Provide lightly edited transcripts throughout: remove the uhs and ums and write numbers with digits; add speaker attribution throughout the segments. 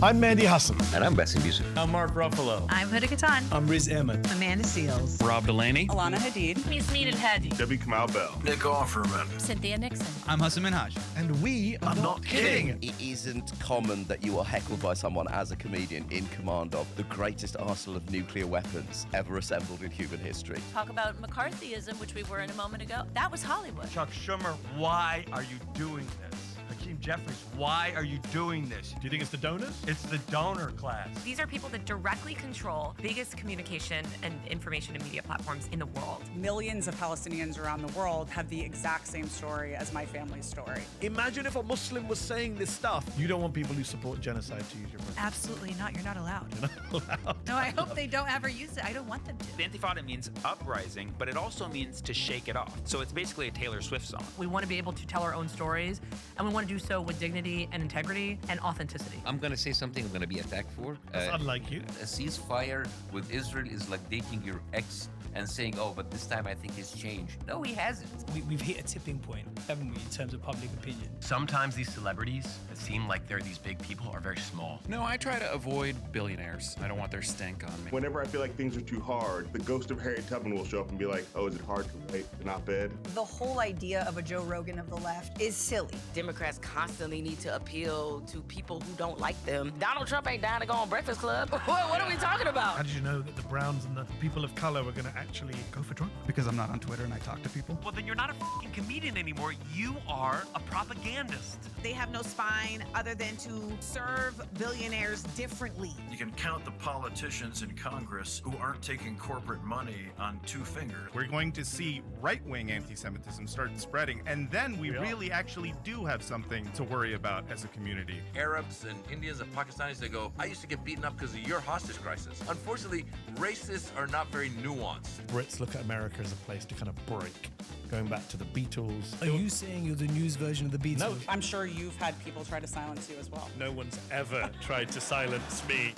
Speaker 1: I'm Mehdi Hasan.
Speaker 2: And I'm Bassem Youssef.
Speaker 3: I'm Mark Ruffalo.
Speaker 4: I'm Huda Katan.
Speaker 1: I'm Riz Ahmed.
Speaker 4: Amanda Seals.
Speaker 3: Rob Delaney.
Speaker 5: Alana Hadid.
Speaker 4: Yasmin El Hadi.
Speaker 6: Debbie Kamau Bell.
Speaker 7: Nick Offerman.
Speaker 4: Cynthia Nixon.
Speaker 8: I'm Hassan Minhaj.
Speaker 1: And we are not kidding.
Speaker 2: It isn't common that you are heckled by someone as a comedian in command of the greatest arsenal of nuclear weapons ever assembled in human history.
Speaker 4: Talk about McCarthyism, which we were in a moment ago. That was Hollywood.
Speaker 7: Chuck Schumer, why are you doing this? Hakeem Jeffries, why are you doing this?
Speaker 1: Do you think it's the donors?
Speaker 7: It's the donor class.
Speaker 9: These are people that directly control biggest communication and information and media platforms in the world.
Speaker 5: Millions of Palestinians around the world have the exact same story as my family's story.
Speaker 1: Imagine if a Muslim was saying this stuff. You don't want people who support genocide to use your brand.
Speaker 4: Absolutely not. You're not allowed.
Speaker 1: You're not allowed.
Speaker 4: No, I hope they don't ever use it. I don't want them to.
Speaker 3: Intifada means uprising, but it also means to shake it off. So it's basically a Taylor Swift song.
Speaker 9: We want to be able to tell our own stories, and we want to do so with dignity and integrity and authenticity.
Speaker 2: I'm going to say something I'm going to be attacked for.
Speaker 1: That's unlike you.
Speaker 2: A ceasefire with Israel is like dating your ex and saying, oh, but this time I think he's changed. No, he hasn't.
Speaker 8: We've hit a tipping point, haven't we, in terms of public opinion?
Speaker 10: Sometimes these celebrities that seem like they're these big people are very small.
Speaker 3: No, I try to avoid billionaires. I don't want their stank on me.
Speaker 6: Whenever I feel like things are too hard, the ghost of Harriet Tubman will show up and be like, oh, is it hard to write an op-ed?
Speaker 5: The whole idea of a Joe Rogan of the left is silly.
Speaker 11: Democrats constantly need to appeal to people who don't like them. Donald Trump ain't down to go on Breakfast Club. What are we talking about?
Speaker 1: How did you know that the Browns and the people of color were going to actually go for Trump?
Speaker 8: Because I'm not on Twitter and I talk to people.
Speaker 10: Well, then you're not a fucking comedian anymore. You are a propagandist.
Speaker 5: They have no spine other than to serve billionaires differently.
Speaker 7: You can count the politicians in Congress who aren't taking corporate money on 2 fingers.
Speaker 6: We're going to see right-wing anti-Semitism start spreading, and then we really actually do have something to worry about as a community.
Speaker 10: Arabs and Indians and Pakistanis, they go, I used to get beaten up because of your hostage crisis. Unfortunately, racists are not very nuanced.
Speaker 1: Brits look at America as a place to kind of break. Going back to the Beatles.
Speaker 8: Are you saying you're the news version of the Beatles?
Speaker 1: No.
Speaker 5: I'm sure you've had people try to silence you as well.
Speaker 1: No one's ever tried to silence me.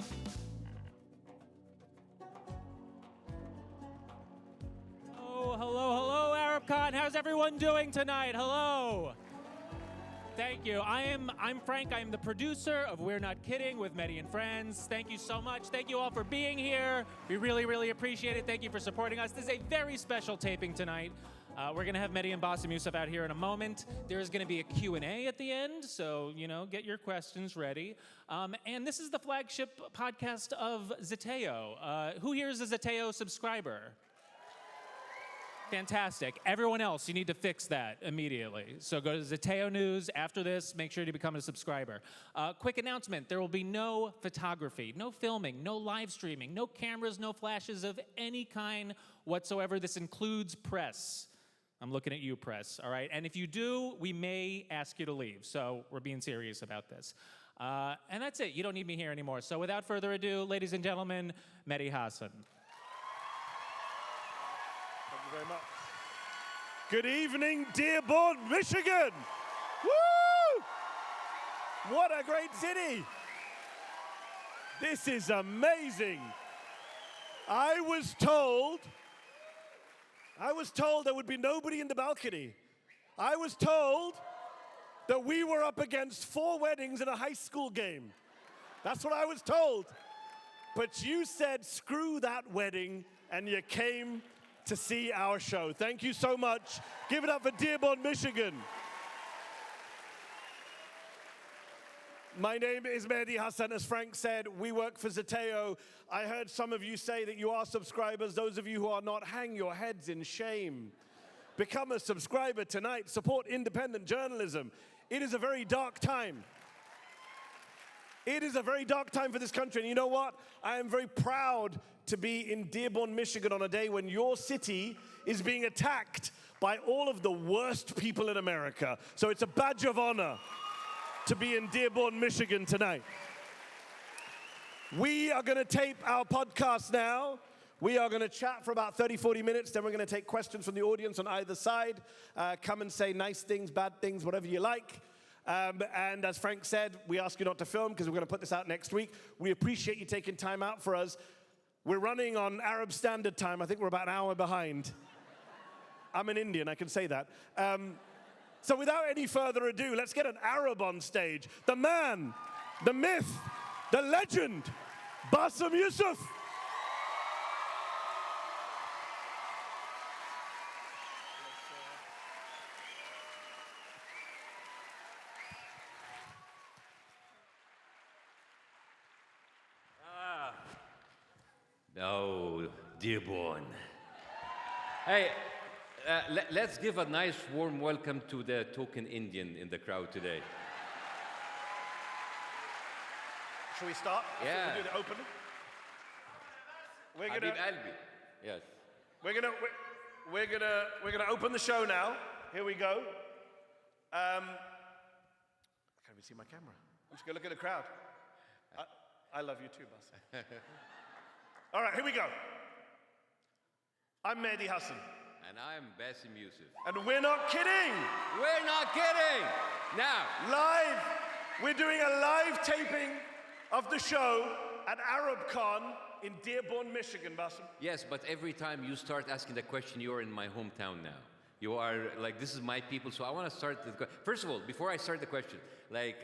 Speaker 3: Oh, hello, ArabCon. How's everyone doing tonight? Hello. Thank you. I'm Frank. I'm the producer of We're Not Kidding with Mehdi and Friends. Thank you so much. Thank you all for being here. We really, really appreciate it. Thank you for supporting us. This is a very special taping tonight. We're going to have Mehdi and Bassem Youssef out here in a moment. There's going to be a Q&A at the end, so, get your questions ready. And this is the flagship podcast of Zeteo. Who here is a Zeteo subscriber? Fantastic. Everyone else, you need to fix that immediately. So go to Zeteo News. After this, make sure to become a subscriber. Quick announcement, there will be no photography, no filming, no live streaming, no cameras, no flashes of any kind whatsoever. This includes press. I'm looking at you, press, all right? And if you do, we may ask you to leave. So we're being serious about this. And that's it. You don't need me here anymore. So without further ado, ladies and gentlemen, Mehdi Hasan.
Speaker 1: Thank you very much. Good evening, Dearborn, Michigan. Woo! What a great city. This is amazing. I was told there would be nobody in the balcony. I was told that we were up against 4 weddings and a high school game. That's what I was told. But you said, screw that wedding, and you came to see our show. Thank you so much. Give it up for Dearborn, Michigan. My name is Mehdi Hasan. As Frank said, we work for Zeteo. I heard some of you say that you are subscribers. Those of you who are not, hang your heads in shame. Become a subscriber tonight. Support independent journalism. It is a very dark time. It is a very dark time for this country. And you know what? I am very proud to be in Dearborn, Michigan on a day when your city is being attacked by all of the worst people in America. So it's a badge of honor to be in Dearborn, Michigan tonight. We are going to tape our podcast now. We are going to chat for about 30, 40 minutes. Then we're going to take questions from the audience on either side. Come and say nice things, bad things, whatever you like. And as Frank said, we ask you not to film because we're going to put this out next week. We appreciate you taking time out for us. We're running on Arab Standard Time. I think we're about an hour behind. I'm an Indian, I can say that. So without any further ado, let's get an Arab on stage. The man, the myth, the legend, Bassem Youssef.
Speaker 12: Oh, Dearborn. Hey, let's give a nice warm welcome to the token Indian in the crowd today.
Speaker 1: Shall we start?
Speaker 12: Yeah.
Speaker 1: We'll do the opening. We're
Speaker 12: Habib Albi. Yes.
Speaker 1: We're gonna open the show now. Here we go. I can't even see my camera. I'm just gonna look at the crowd. I love you too, Bassem. All right, here we go. I'm Mehdi Hasan.
Speaker 12: And I'm Bassem Youssef.
Speaker 1: And we're not kidding.
Speaker 12: We're not kidding. Now,
Speaker 1: live, we're doing a live taping of the show at ArabCon in Dearborn, Michigan, Bassem.
Speaker 12: yes, but every time you start asking the question, you're in my hometown now. You are like, this is my people, so I want to start the first of all, before I start the question, like,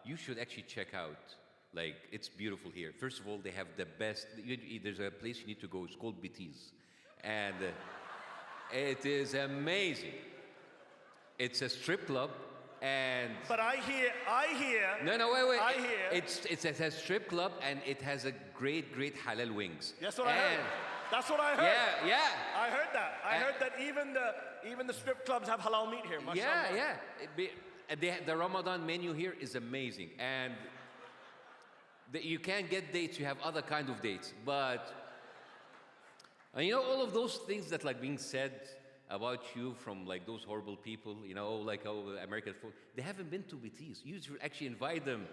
Speaker 12: you should actually check out. Like, it's beautiful here. First of all, they have the best, there's a place you need to go, it's called BT's. And it is amazing. It's a strip club, and...
Speaker 1: But I hear...
Speaker 12: No, wait.
Speaker 1: I hear...
Speaker 12: It has strip club, and it has a great halal wings.
Speaker 1: That's what I heard. That's what I heard.
Speaker 12: Yeah.
Speaker 1: I heard that. I heard that even the strip clubs have halal meat here.
Speaker 12: Yeah. The Ramadan menu here is amazing, and you can't get dates. You have other kind of dates, but you know all of those things that like being said about you from like those horrible people. You know, like American food. They haven't been to BT's. You should actually invite them.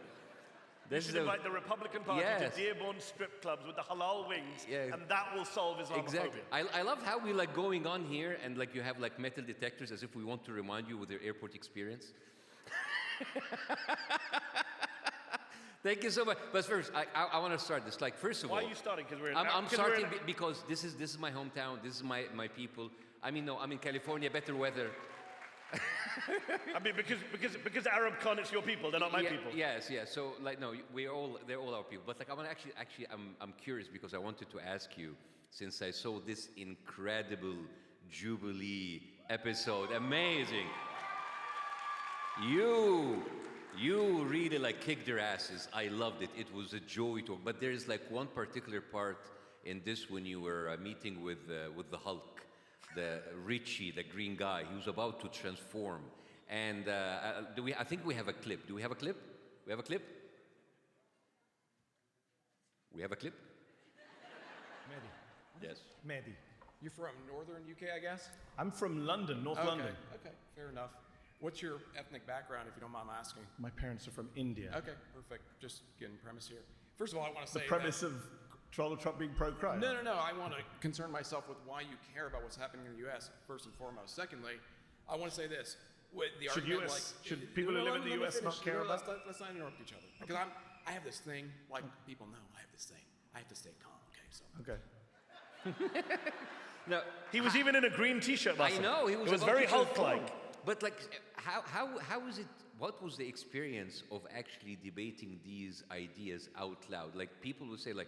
Speaker 1: You should invite the Republican Party to Dearborn strip clubs with the halal wings, and that will solve Islamophobia.
Speaker 12: Exactly. I love how we like going on here and like you have like metal detectors as if we want to remind you with your airport experience. Thank you so much. But first, I want to start this. Like, first of all,
Speaker 1: why are you starting? Because
Speaker 12: I'm starting because this is my hometown. This is my people. I mean, no, I'm in California, better weather.
Speaker 1: I mean, because ArabCon, it's your people. They're not my people.
Speaker 12: Yes. So, like, no, they're all our people. But like, I want to actually, I'm curious because I wanted to ask you, since I saw this incredible Jubilee episode, amazing. You really like kicked their asses. I loved it. It was a joy to. But there's like one particular part in this when you were meeting with the Hulk, the Richie, the green guy. He was about to transform. And I think we have a clip. Do we have a clip? We have a clip? We have a clip?
Speaker 13: Mehdi.
Speaker 12: Yes.
Speaker 13: Mehdi.
Speaker 14: You're from northern UK, I guess?
Speaker 13: I'm from London, North London.
Speaker 14: Okay, fair enough. What's your ethnic background, if you don't mind my asking?
Speaker 13: My parents are from India.
Speaker 14: Okay, perfect. Just getting premise here. First of all, I want to say
Speaker 13: the premise of Donald Trump being pro-crime.
Speaker 14: No. I want to concern myself with why you care about what's happening in the U.S., first and foremost. Secondly, I want to say this.
Speaker 13: Should people who live in the U.S. not care about that?
Speaker 14: Let's not interrupt each other. Because I have this thing, like people know I have this thing. I have to stay calm,
Speaker 13: Okay.
Speaker 12: No,
Speaker 1: he was even in a green T-shirt.
Speaker 12: I know. He was.
Speaker 1: It was very Hulk-like.
Speaker 12: But like, how is it? What was the experience of actually debating these ideas out loud? Like people would say, like,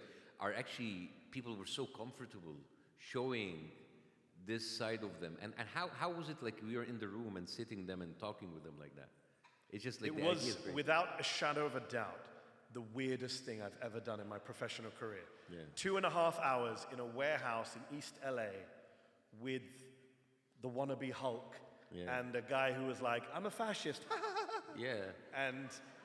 Speaker 12: people were so comfortable showing this side of them, and how was it like we were in the room and sitting them and talking with them like that? It's just like
Speaker 1: it was without a shadow of a doubt the weirdest thing I've ever done in my professional career.
Speaker 12: Yeah.
Speaker 1: 2.5 hours in a warehouse in East LA with the wannabe Hulk.
Speaker 12: Yeah.
Speaker 1: And a guy who was like, I'm a fascist.
Speaker 12: Yeah.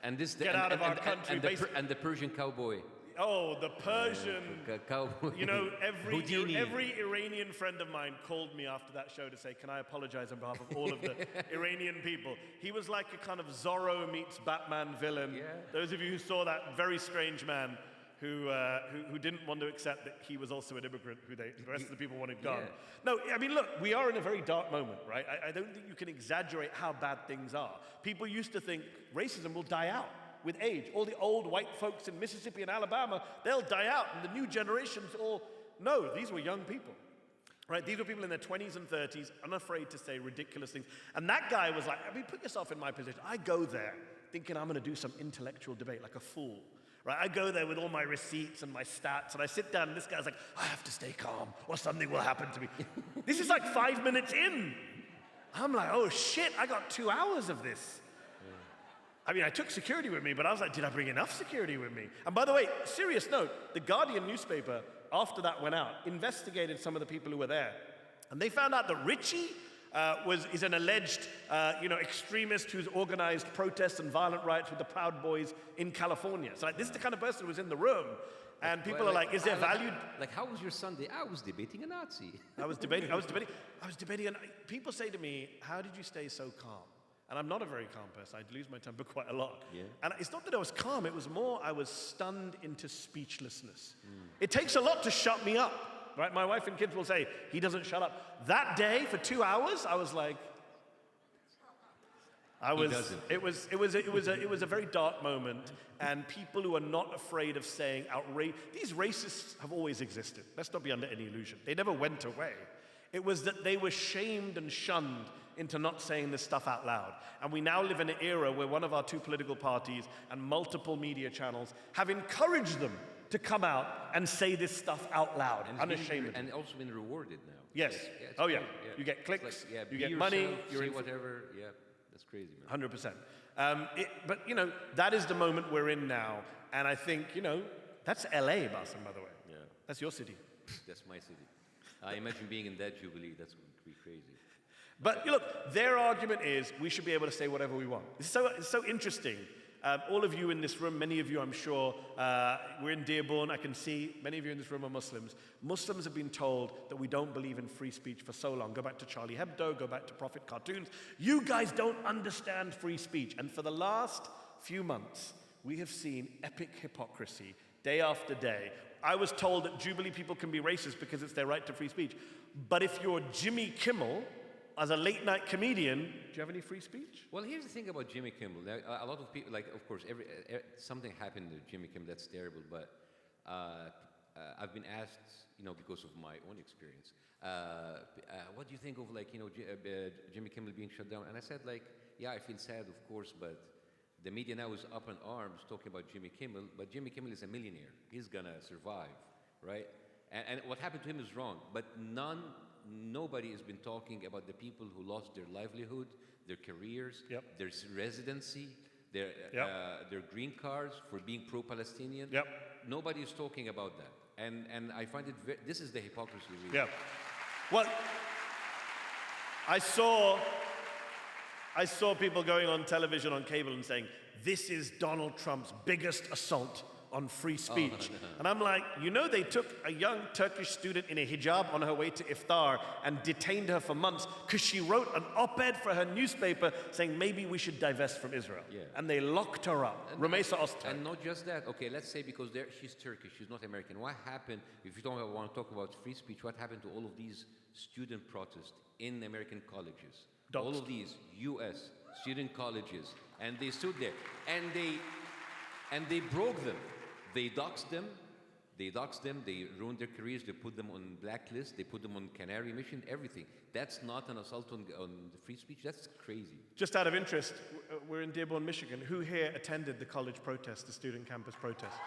Speaker 1: And this get out of our country.
Speaker 12: And the Persian cowboy.
Speaker 1: Oh, the Persian
Speaker 12: cowboy.
Speaker 1: You know, every Iranian friend of mine called me after that show to say, can I apologize on behalf of all of the Iranian people? He was like a kind of Zorro meets Batman villain.
Speaker 12: Yeah.
Speaker 1: Those of you who saw that very strange man who didn't want to accept that he was also an immigrant, who the rest of the people wanted gone.
Speaker 12: Yeah.
Speaker 1: No, I mean, look, we are in a very dark moment, right? I don't think you can exaggerate how bad things are. People used to think racism will die out with age. All the old white folks in Mississippi and Alabama, they'll die out, and the new generations all, no, these were young people. Right? These were people in their 20s and 30s, unafraid to say ridiculous things. And that guy was like, I mean, put yourself in my position. I go there thinking I'm going to do some intellectual debate like a fool. Right? I go there with all my receipts and my stats, and I sit down, and this guy's like, I have to stay calm, or something will happen to me. This is like 5 minutes in. I'm like, oh shit, I got 2 hours of this. I mean, I took security with me, but I was like, did I bring enough security with me? And by the way, serious note, the Guardian newspaper, after that went out, investigated some of the people who were there. And they found out that Richie is an alleged extremist who's organized protests and violent riots with the Proud Boys in California. So like, this is the kind of person who was in the room. And people are like, is there value?
Speaker 12: Like, how was your Sunday? I was debating a Nazi.
Speaker 1: I was debating, and people say to me, how did you stay so calm? And I'm not a very calm person. I lose my temper quite a lot. Yeah. And it's not that I was calm, it was more I was stunned into speechlessness. It takes a lot to shut me up, right? My wife and kids will say, he doesn't shut up. That day, for 2 hours, I was like, it was a very dark moment, and people who are not afraid of saying outrage. These racists have always existed. Let's not be under any illusion. They never went away. It was that they were shamed and shunned into not saying this stuff out loud. And we now live in an era where one of our two political parties and multiple media channels have encouraged them to come out and say this stuff out loud, unashamedly.
Speaker 12: And also been rewarded now.
Speaker 1: Yes.
Speaker 12: Yeah,
Speaker 1: yeah. You get clicks,
Speaker 12: like,
Speaker 1: you get
Speaker 12: yourself,
Speaker 1: money,
Speaker 12: say whatever. Yeah, that's crazy, man.
Speaker 1: 100%. But, that is the moment we're in now. And I think, that's LA, Bassem, by the way. Yeah. That's your city.
Speaker 12: That's my city. I imagine being in that Jubilee, that's going to be crazy.
Speaker 1: But look, their argument is we should be able to say whatever we want. It's so interesting. All of you in this room, many of you I'm sure, we're in Dearborn, I can see many of you in this room are Muslims. Muslims have been told that we don't believe in free speech for so long. Go back to Charlie Hebdo, go back to Prophet cartoons. You guys don't understand free speech. And for the last few months, we have seen epic hypocrisy day after day. I was told that Jubilee people can be racist because it's their right to free speech. But if you're Jimmy Kimmel, as a late-night comedian, do you have any free speech?
Speaker 12: Well, here's the thing about Jimmy Kimmel. A lot of people, like, of course, something happened to Jimmy Kimmel that's terrible, but I've been asked, because of my own experience, what do you think of, Jimmy Kimmel being shut down? And I said, yeah, I feel sad, of course, but the media now is up in arms talking about Jimmy Kimmel, but Jimmy Kimmel is a millionaire. He's gonna survive, right? And what happened to him is wrong, but nobody has been talking about the people who lost their livelihood, their careers, their residency, their green cards for being pro-Palestinian. Nobody is talking about that. And I find it, this is the hypocrisy, really.
Speaker 1: Yeah. Well, I saw people going on television, on cable, and saying, this is Donald Trump's biggest assault on free speech.
Speaker 12: Oh, no.
Speaker 1: And I'm like, they took a young Turkish student in a hijab on her way to iftar and detained her for months because she wrote an op-ed for her newspaper saying maybe we should divest from Israel.
Speaker 12: Yeah.
Speaker 1: And they locked her up. Rumeysa Öztürk.
Speaker 12: And not just that. Okay, let's say because she's Turkish, she's not American. What happened, if you don't want to talk about free speech, what happened to all of these student protests in American colleges?
Speaker 1: Doxed.
Speaker 12: All of these U.S. student colleges. And they stood there. And they broke them. They doxed them, they ruined their careers, they put them on blacklist, they put them on canary mission, everything. That's not an assault on the free speech, that's crazy.
Speaker 1: Just out of interest, we're in Dearborn, Michigan. Who here attended the college protest, the student campus protest?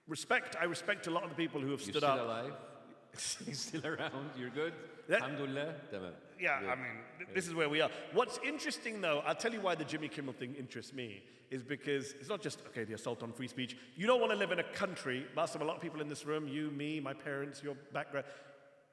Speaker 1: I respect a lot of the people who have stood up.
Speaker 12: You're still alive? You're still around? You're good? Alhamdulillah?
Speaker 1: Yeah, I mean, this is where we are. What's interesting, though, I'll tell you why the Jimmy Kimmel thing interests me, is because it's not just, the assault on free speech. You don't want to live in a country, Bassem, a lot of people in this room, you, me, my parents, your background,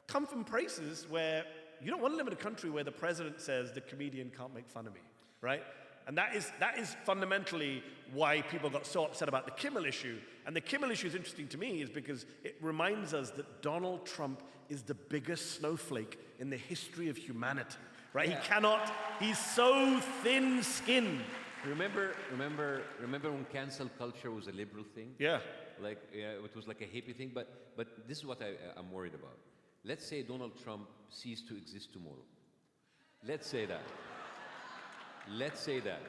Speaker 1: come from places where you don't want to live in a country where the president says the comedian can't make fun of me, right? And that is fundamentally why people got so upset about the Kimmel issue. And the Kimmel issue is interesting to me is because it reminds us that Donald Trump is the biggest snowflake in the history of humanity, right?
Speaker 12: Yeah.
Speaker 1: He's so thin-skinned.
Speaker 12: Remember when cancel culture was a liberal thing?
Speaker 1: Yeah.
Speaker 12: It was like a hippie thing, but this is what I'm worried about. Let's say Donald Trump ceased to exist tomorrow. Let's say that. Let's say that.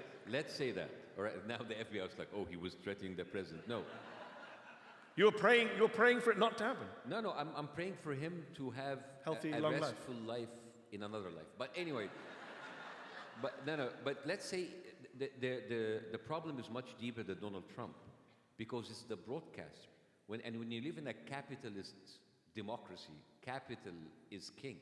Speaker 12: All right, now the FBI is like, he was threatening the president. No.
Speaker 1: You're praying for it not to happen.
Speaker 12: No, I'm praying for him to have
Speaker 1: Healthy,
Speaker 12: a
Speaker 1: long life.
Speaker 12: restful life in another life. But anyway, but let's say the problem is much deeper than Donald Trump, because it's the broadcaster. When you live in a capitalist democracy, capital is king.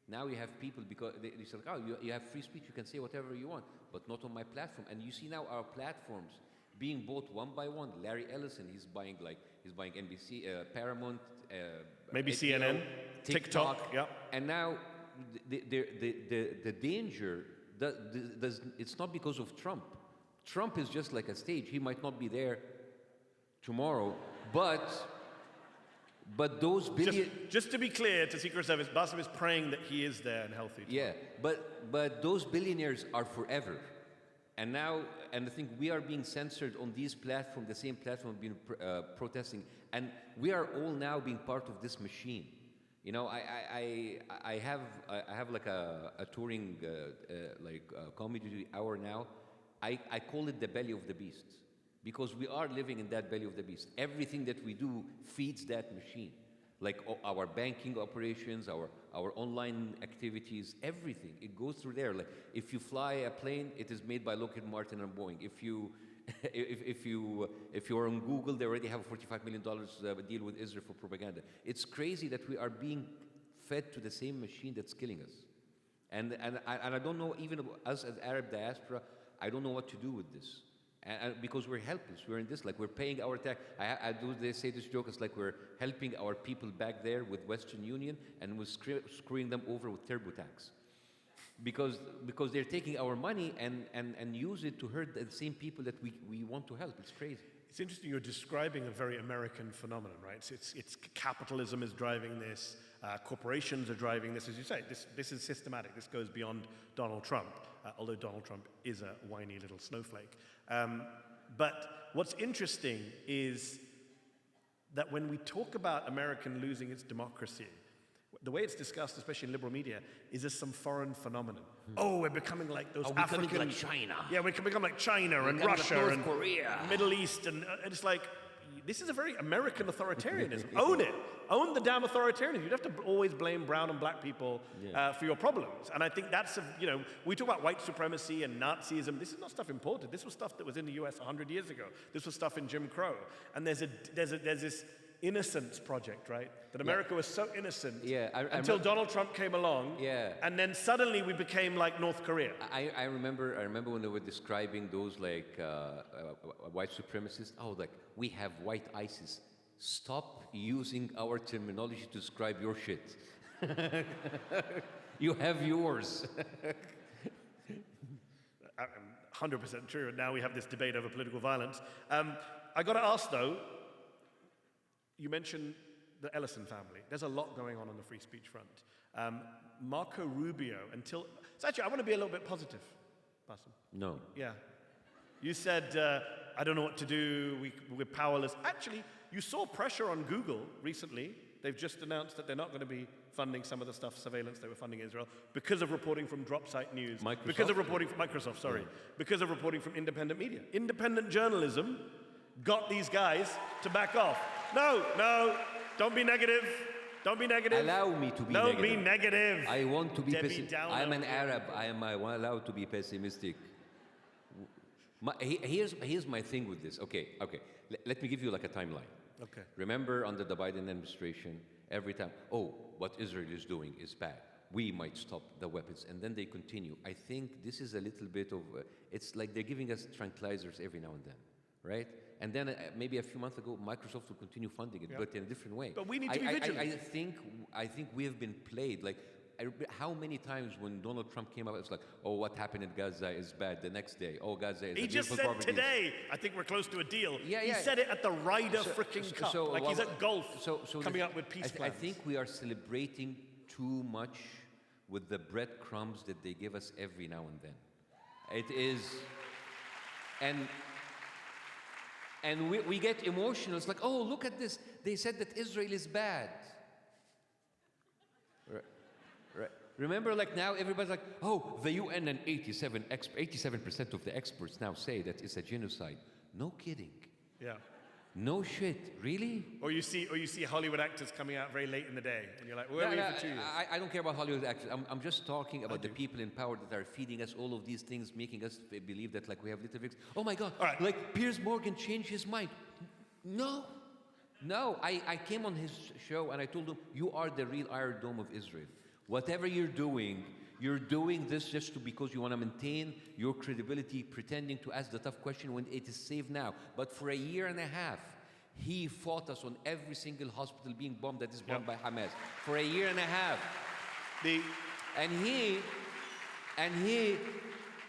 Speaker 12: Now you have people, because they say, oh, you have free speech, you can say whatever you want, but not on my platform. And you see now our platforms being bought one by one. Larry Ellison, he's buying NBC, Paramount,
Speaker 1: maybe
Speaker 12: HBO,
Speaker 1: CNN, TikTok, yep.
Speaker 12: And now the danger, it's not because of Trump. Trump is just like a stage. He might not be there tomorrow, but those billion...
Speaker 1: Just to be clear to Secret Service, Bassem is praying that he is there and healthy tomorrow.
Speaker 12: Yeah, but those billionaires are forever. And now, I think we are being censored on these platforms, the same platform being protesting, and we are all now being part of this machine. You know, I have like a touring comedy hour now. I call it the belly of the beast, because we are living in that belly of the beast. Everything that we do feeds that machine, like our banking operations, our online activities, everything. It goes through there. Like if you fly a plane, it is made by Lockheed Martin and Boeing. If you're on Google, they already have a $45 million deal with Israel for propaganda. It's crazy that we are being fed to the same machine that's killing us. And I don't know, even us as Arab diaspora, I don't know what to do with this. And because we're helpless, we're in this, like we're paying our tax. They say this joke, it's like we're helping our people back there with Western Union, and we're screwing them over with TurboTax. Because they're taking our money and use it to hurt the same people that we want to help. It's crazy.
Speaker 1: It's interesting, you're describing a very American phenomenon, right? It's capitalism is driving this, corporations are driving this, as you say. This is systematic. This goes beyond Donald Trump, although Donald Trump is a whiny little snowflake. But what's interesting is that when we talk about America losing its democracy, the way it's discussed, especially in liberal media, is as some foreign phenomenon. Oh, we're becoming like those African...
Speaker 12: We're becoming like China.
Speaker 1: Yeah, we can become like China and Russia and Korea. Middle East, and it's like, this is a very American authoritarianism. Own it. Own the damn authoritarianism. You don't have to always blame brown and black people for your problems. And I think that's, we talk about white supremacy and Nazism. This is not stuff imported. This was stuff that was in the US 100 years ago. This was stuff in Jim Crow. And there's this innocence project, right? That America was so innocent until Donald Trump came along, and then suddenly we became like North Korea.
Speaker 12: I remember when they were describing those like white supremacists. Oh, like we have white ISIS. Stop using our terminology to describe your shit. You have yours.
Speaker 1: 100% true. And now we have this debate over political violence. I got to ask though. You mentioned the Ellison family. There's a lot going on the free speech front. Marco Rubio, so actually, I want to be a little bit positive, Bassem.
Speaker 12: No.
Speaker 1: Yeah. You said, I don't know what to do, we're powerless. Actually, you saw pressure on Google recently. They've just announced that they're not going to be funding some of the surveillance they were funding Israel, because of reporting from DropSite News. Because of reporting from Microsoft, sorry. Yeah. Because of reporting from independent media. Independent journalism got these guys to back off. No, don't be negative. Don't be negative.
Speaker 12: Allow me to be negative.
Speaker 1: Don't be negative.
Speaker 12: I want to be pessimistic. I'm an Arab. I am allowed to be pessimistic. Here's my thing with this. Okay. Let me give you like a timeline.
Speaker 1: Okay.
Speaker 12: Remember under the Biden administration, every time, what Israel is doing is bad. We might stop the weapons, and then they continue. I think this is a little bit of, it's like they're giving us tranquilizers every now and then, right? And then maybe a few months ago, Microsoft will continue funding it, but in a different way.
Speaker 1: But we need to be vigilant.
Speaker 12: I think we have been played. Like, how many times when Donald Trump came up, it's like, what happened in Gaza is bad. The next day, Gaza is
Speaker 1: He just said today, I think we're close to a deal. Yeah. He said it at the Ryder freaking Cup. He's at golf, coming up with peace plans.
Speaker 12: I think we are celebrating too much with the breadcrumbs that they give us every now and then. It is, and we get emotional. It's like, look at this. They said that Israel is bad. Right. Remember, like now everybody's like, the UN and 87% of the experts now say that it's a genocide. No kidding.
Speaker 1: Yeah.
Speaker 12: No shit, really?
Speaker 1: Or you see Hollywood actors coming out very late in the day, and you're like, where were you for 2 years?
Speaker 12: I don't care about Hollywood actors. I'm just talking about the people in power that are feeding us all of these things, making us believe that like we have little victims. Oh my God!
Speaker 1: All right.
Speaker 12: Like Piers Morgan changed his mind. No. I came on his show and I told him, you are the real Iron Dome of Israel. Whatever you're doing this just because you want to maintain your credibility, pretending to ask the tough question when it is safe now. But for a year and a half, he fought us on every single hospital being bombed that is bombed by Hamas. For a year and a half.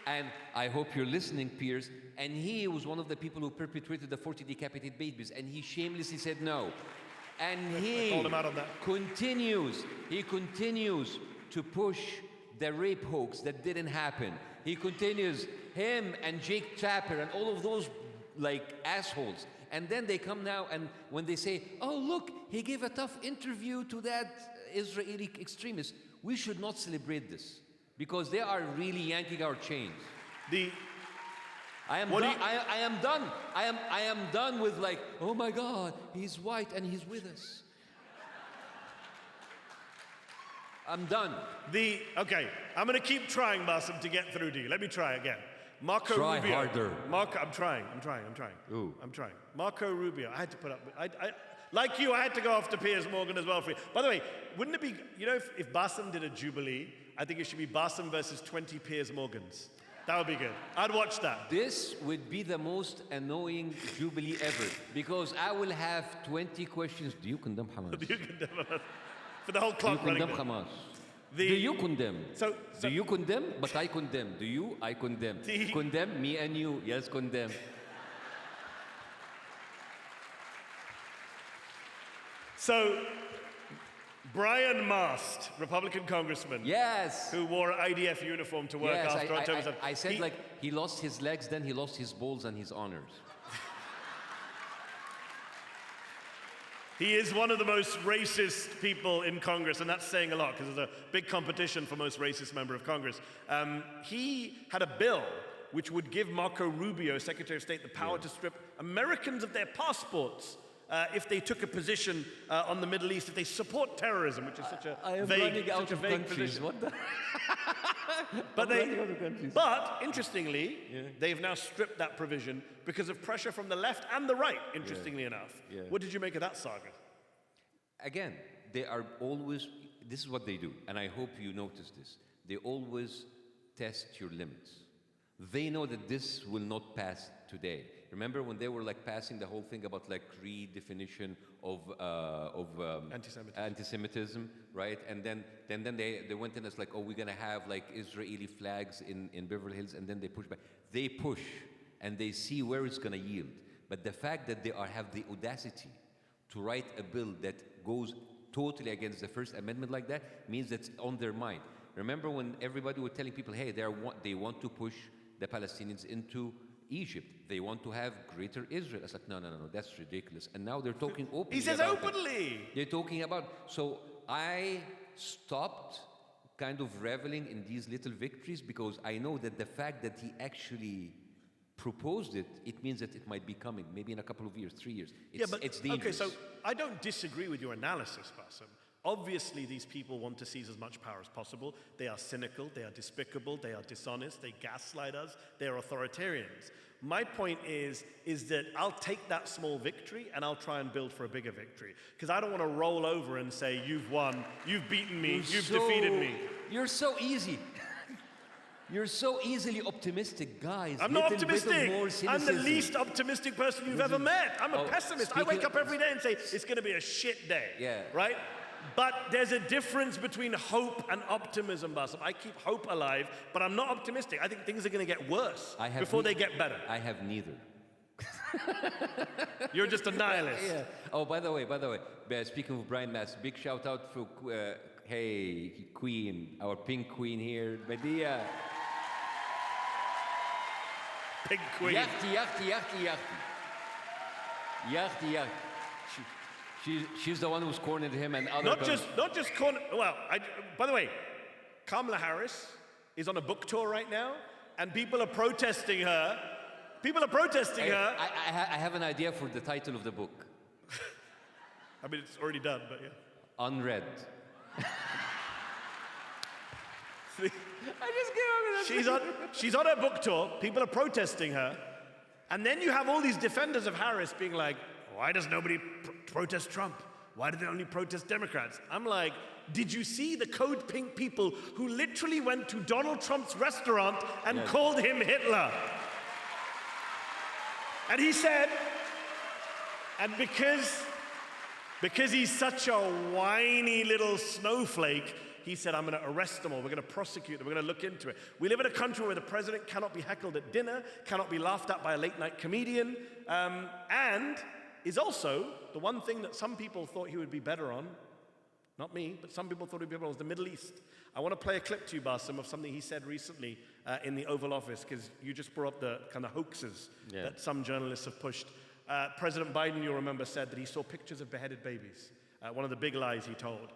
Speaker 12: And I hope you're listening, Piers, and he was one of the people who perpetrated the 40 decapitated babies, and he shamelessly said no. And he
Speaker 1: called him out on that.
Speaker 12: continues to push the rape hoax that didn't happen. He continues, him and Jake Tapper and all of those like assholes. And then they come now and when they say, oh look, he gave a tough interview to that Israeli extremist, we should not celebrate this because they are really yanking our chains. I am done. I am done with like, oh my God, he's white and he's with us. I'm done.
Speaker 1: Okay, I'm going to keep trying, Bassem, to get through to you. Let me try again. Marco
Speaker 12: Try
Speaker 1: Rubio.
Speaker 12: harder.
Speaker 1: I'm trying.
Speaker 12: Ooh.
Speaker 1: I'm trying. Marco Rubio. I had to put up. Like you, I had to go after Piers Morgan as well for you. By the way, wouldn't it be, if Bassem did a Jubilee, I think it should be Bassem versus 20 Piers Morgans. That would be good. I'd watch that.
Speaker 12: This would be the most annoying Jubilee ever because I will have 20 questions. Do you condemn Hamas?
Speaker 1: Do you condemn Hamas? For the whole clock
Speaker 12: running.
Speaker 1: running.
Speaker 12: Do you condemn Hamas? Do you condemn? Do you condemn? But I condemn. Do you? I condemn. Condemn me and you. Yes, condemn.
Speaker 1: So, Brian Mast, Republican congressman.
Speaker 12: Yes.
Speaker 1: Who wore an IDF uniform to work after October 7th.
Speaker 12: I said he lost his legs, then he lost his balls and his honors.
Speaker 1: He is one of the most racist people in Congress, and that's saying a lot because there's a big competition for most racist member of Congress. He had a bill which would give Marco Rubio, Secretary of State, the power to strip Americans of their passports if they took a position on the Middle East, if they support terrorism, which is such a vague position.
Speaker 12: What the?
Speaker 1: But interestingly, they've now stripped that provision because of pressure from the left and the right, interestingly enough.
Speaker 12: Yeah.
Speaker 1: What did you make of that saga?
Speaker 12: Again, they are always, this is what they do, and I hope you notice this. They always test your limits. They know that this will not pass today. Remember when they were like passing the whole thing about like redefinition of anti-Semitism, right? And then they went in as like, oh, we're gonna have like Israeli flags in Beverly Hills, and then they push back. They push, and they see where it's gonna yield. But the fact that they have the audacity to write a bill that goes totally against the First Amendment like that means that's on their mind. Remember when everybody was telling people, hey, they want to push the Palestinians into Egypt. They want to have greater Israel. I was like, no, that's ridiculous. And now they're talking openly.
Speaker 1: He says openly.
Speaker 12: They're talking about, so I stopped kind of reveling in these little victories because I know that the fact that he actually proposed it, it means that it might be coming, maybe in a couple of years, 3 years. It's dangerous.
Speaker 1: Okay, so I don't disagree with your analysis, Bassem. Obviously, these people want to seize as much power as possible. They are cynical, they are despicable, they are dishonest, they gaslight us, they are authoritarians. My point is that I'll take that small victory and I'll try and build for a bigger victory. Because I don't want to roll over and say, you've won, you've beaten me, you've defeated me.
Speaker 12: You're so easy. You're so easily optimistic, guys.
Speaker 1: I'm not optimistic. I'm the least optimistic person you've ever met. I'm a pessimist. I wake up every day and say, it's going to be a shit day.
Speaker 12: Yeah.
Speaker 1: Right? But there's a difference between hope and optimism, Bassem. I keep hope alive, but I'm not optimistic. I think things are going to get worse before they get better.
Speaker 12: I have neither.
Speaker 1: You're just a nihilist.
Speaker 12: Yeah. Oh, by the way, speaking of Brian Mass, big shout out for, hey, Queen, our pink queen here, Mehdi.
Speaker 1: Pink queen.
Speaker 12: Yachty. She's the one who's cornered him and other.
Speaker 1: Not just cornered. Well, by the way, Kamala Harris is on a book tour right now, and people are protesting her People are protesting her.
Speaker 12: I have an idea for the title of the book.
Speaker 1: I mean, it's already done, but yeah.
Speaker 12: Unread.
Speaker 1: She's on her book tour. People are protesting her. And then you have all these defenders of Harris being like, why does nobody protest Trump? Why do they only protest Democrats? I'm like, did you see the Code Pink people who literally went to Donald Trump's restaurant and called him Hitler? And he said, and because he's such a whiny little snowflake, he said, I'm going to arrest them all. We're going to prosecute them. We're going to look into it. We live in a country where the president cannot be heckled at dinner, cannot be laughed at by a late-night comedian, and is also the one thing that some people thought he would be better on. Not me, but some people thought he'd be better on was the Middle East. I want to play a clip to you, Bassem, of something he said recently in the Oval Office, because you just brought up the kind of hoaxes that some journalists have pushed. President Biden, you'll remember, said that he saw pictures of beheaded babies. One of the big lies he told.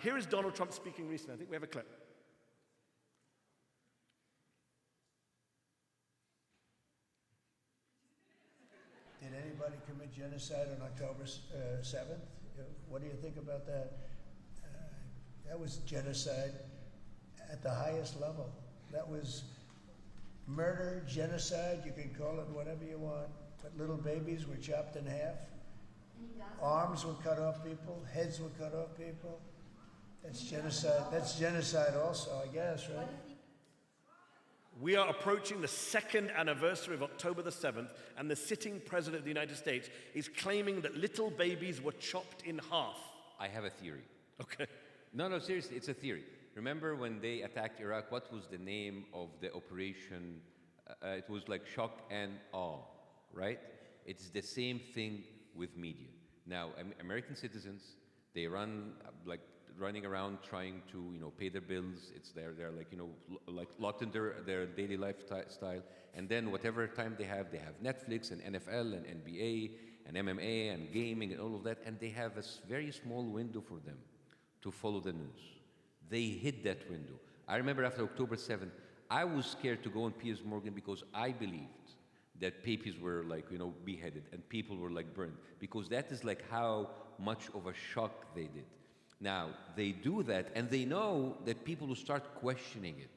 Speaker 1: Here is Donald Trump speaking recently. I think we have a clip.
Speaker 15: Did anybody commit genocide on October 7th? What do you think about that? That was genocide at the highest level. That was murder, genocide, you can call it whatever you want, but little babies were chopped in half. Arms were cut off people, heads were cut off people. That's genocide. That's genocide also, I guess, right?
Speaker 1: We are approaching the second anniversary of October the 7th, and the sitting president of the United States is claiming that little babies were chopped in half.
Speaker 12: I have a theory.
Speaker 1: Okay.
Speaker 12: No, seriously, it's a theory. Remember when they attacked Iraq, what was the name of the operation? It was like shock and awe, right? It's the same thing with media. Now, American citizens, they running around trying to, pay their bills. They're like, like locked in their daily lifestyle. And then whatever time they have Netflix and NFL and NBA and MMA and gaming and all of that. And they have a very small window for them to follow the news. They hit that window. I remember after October 7th, I was scared to go on Piers Morgan because I believed that babies were beheaded and people were burned, because that is how much of a shock they did. Now, they do that and they know that people will start questioning it.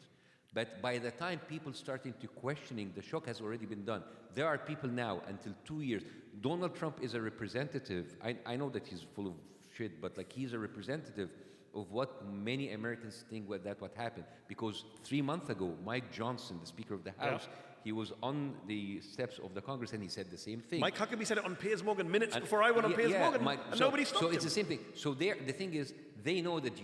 Speaker 12: But by the time people starting to questioning, the shock has already been done. There are people now, until 2 years, Donald Trump is a representative. I know that he's full of shit, but he's a representative of what many Americans think that what happened. Because 3 months ago, Mike Johnson, the Speaker of the House, he was on the steps of the Congress and he said the same thing.
Speaker 1: Mike Huckabee said it on Piers Morgan minutes before I went on Piers Morgan, and nobody stopped him.
Speaker 12: So it's the same thing. So the thing is, they know that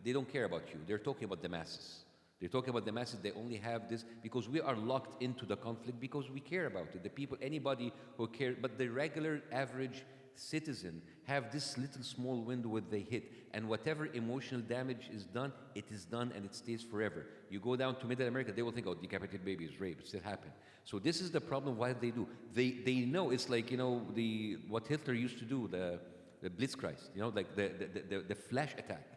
Speaker 12: They don't care about you. They're talking about the masses. They're talking about the masses. They only have this because we are locked into the conflict because we care about it. The people, anybody who cares, but the regular average citizen have this little small window where they hit, and whatever emotional damage is done, it is done and it stays forever. You go down to Middle America, they will think, oh, decapitated babies, rape, it still happen. So this is the problem. Why they do? They know it's like what Hitler used to do, the Blitzkrieg, the flash attack,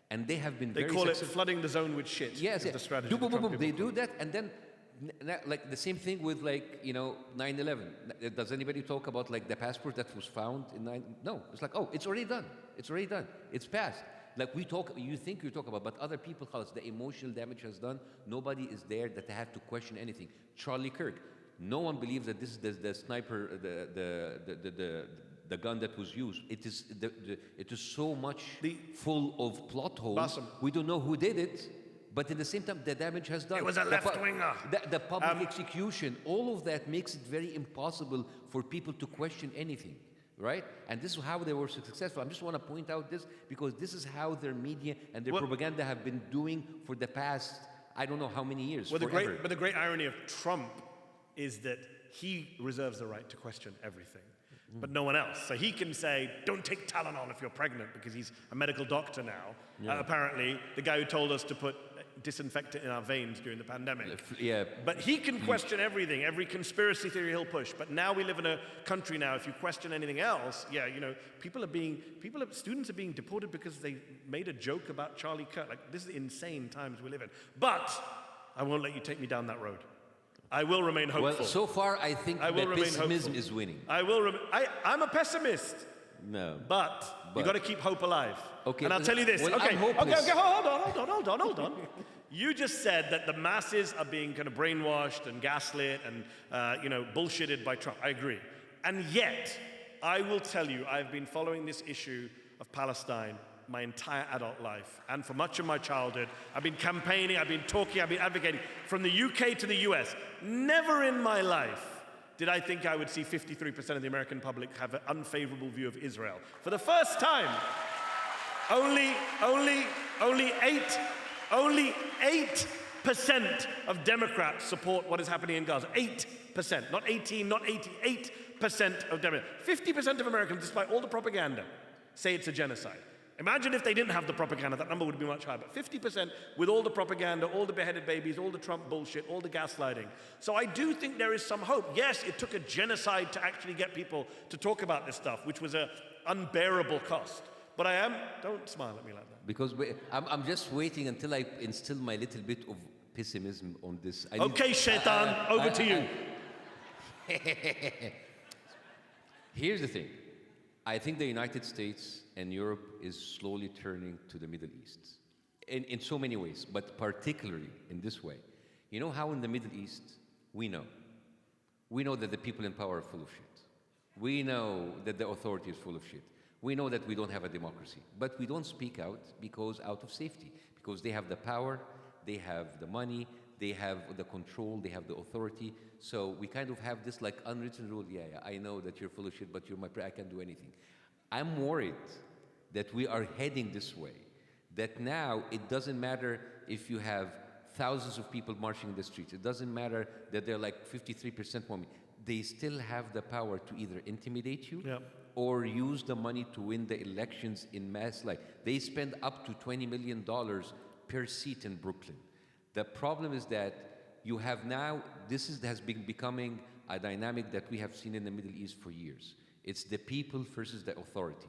Speaker 12: and they have been.
Speaker 1: They
Speaker 12: very
Speaker 1: call
Speaker 12: successful.
Speaker 1: it flooding the zone with shit.
Speaker 12: Yes,
Speaker 1: the strategy.
Speaker 12: They do that, and then. Like the same thing with 9/11. Does anybody talk about the passport that was found in 9? No, it's oh, it's already done. It's already done. It's passed. We talk, you think you talk about, but other people, the emotional damage has done. Nobody is there that they have to question anything. Charlie Kirk. No one believes that this is the sniper, the gun that was used. It is so much full of plot holes.
Speaker 1: Bassem.
Speaker 12: We don't know who did it. But at the same time, the damage has done.
Speaker 1: It was a left-winger.
Speaker 12: The public execution, all of that makes it very impossible for people to question anything, right? And this is how they were successful. I just want to point out this because this is how their media and their propaganda have been doing for the past, I don't know how many years,
Speaker 1: But
Speaker 12: forever.
Speaker 1: the great irony of Trump is that he reserves the right to question everything, but no one else. So he can say, don't take Tylenol if you're pregnant because he's a medical doctor now.
Speaker 12: Yeah.
Speaker 1: Apparently, the guy who told us to put disinfectant in our veins during the pandemic.
Speaker 12: Yeah.
Speaker 1: But he can question everything, every conspiracy theory he'll push. But now we live in a country now, if you question anything else, students are being deported because they made a joke about Charlie Kirk. This is insane times we live in. But I won't let you take me down that road. I will remain hopeful.
Speaker 12: Well, so far, I think
Speaker 1: I will
Speaker 12: that
Speaker 1: remain
Speaker 12: pessimism
Speaker 1: hopeful.
Speaker 12: is winning.
Speaker 1: I'm a pessimist.
Speaker 12: No.
Speaker 1: But you got to keep hope alive.
Speaker 12: Okay.
Speaker 1: And I'll tell you this.
Speaker 12: Well,
Speaker 1: okay.
Speaker 12: I'm hopeless.
Speaker 1: Okay. Hold on. You just said that the masses are being kind of brainwashed and gaslit and bullshitted by Trump. I agree. And yet, I will tell you, I've been following this issue of Palestine my entire adult life. And for much of my childhood, I've been campaigning, I've been talking, I've been advocating from the UK to the US. Never in my life did I think I would see 53% of the American public have an unfavorable view of Israel. For the first time, only 8% of Democrats support what is happening in Gaza. 8%, not 18, not 88% of Democrats. 50% of Americans, despite all the propaganda, say it's a genocide. Imagine if they didn't have the propaganda, that number would be much higher. But 50% with all the propaganda, all the beheaded babies, all the Trump bullshit, all the gaslighting. So I do think there is some hope. Yes, it took a genocide to actually get people to talk about this stuff, which was an unbearable cost. But don't smile at me like that.
Speaker 12: Because I'm just waiting until I instill my little bit of pessimism on this.
Speaker 1: Okay, Shaitan, over to you.
Speaker 12: Here's the thing. I think the United States and Europe is slowly turning to the Middle East in so many ways, but particularly in this way. You know how in the Middle East, we know that the people in power are full of shit. We know that the authority is full of shit. We know that we don't have a democracy, but we don't speak out out of safety, because they have the power, they have the money, they have the control, they have the authority. So we kind of have this like unwritten rule, yeah, I know that you're full of shit, but you're my I can't do anything. I'm worried that we are heading this way, that now it doesn't matter if you have thousands of people marching in the streets. It doesn't matter that they're like 53% women. They still have the power to either intimidate you or use the money to win the elections in mass. Like they spend up to $20 million per seat in Brooklyn. The problem is that you have now, has been becoming a dynamic that we have seen in the Middle East for years. It's the people versus the authority.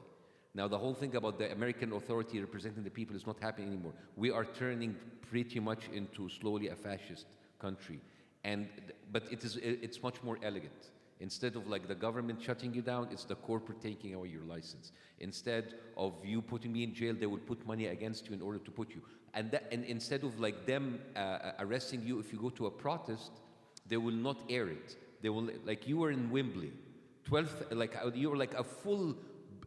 Speaker 12: Now, the whole thing about the American authority representing the people is not happening anymore. We are turning pretty much into slowly a fascist country. But it's much more elegant. Instead of like the government shutting you down, it's the corporate taking away your license. Instead of you putting me in jail, they will put money against you in order to put you. And instead of like them arresting you if you go to a protest, they will not air it. They will, like you were in Wembley, you were like a full,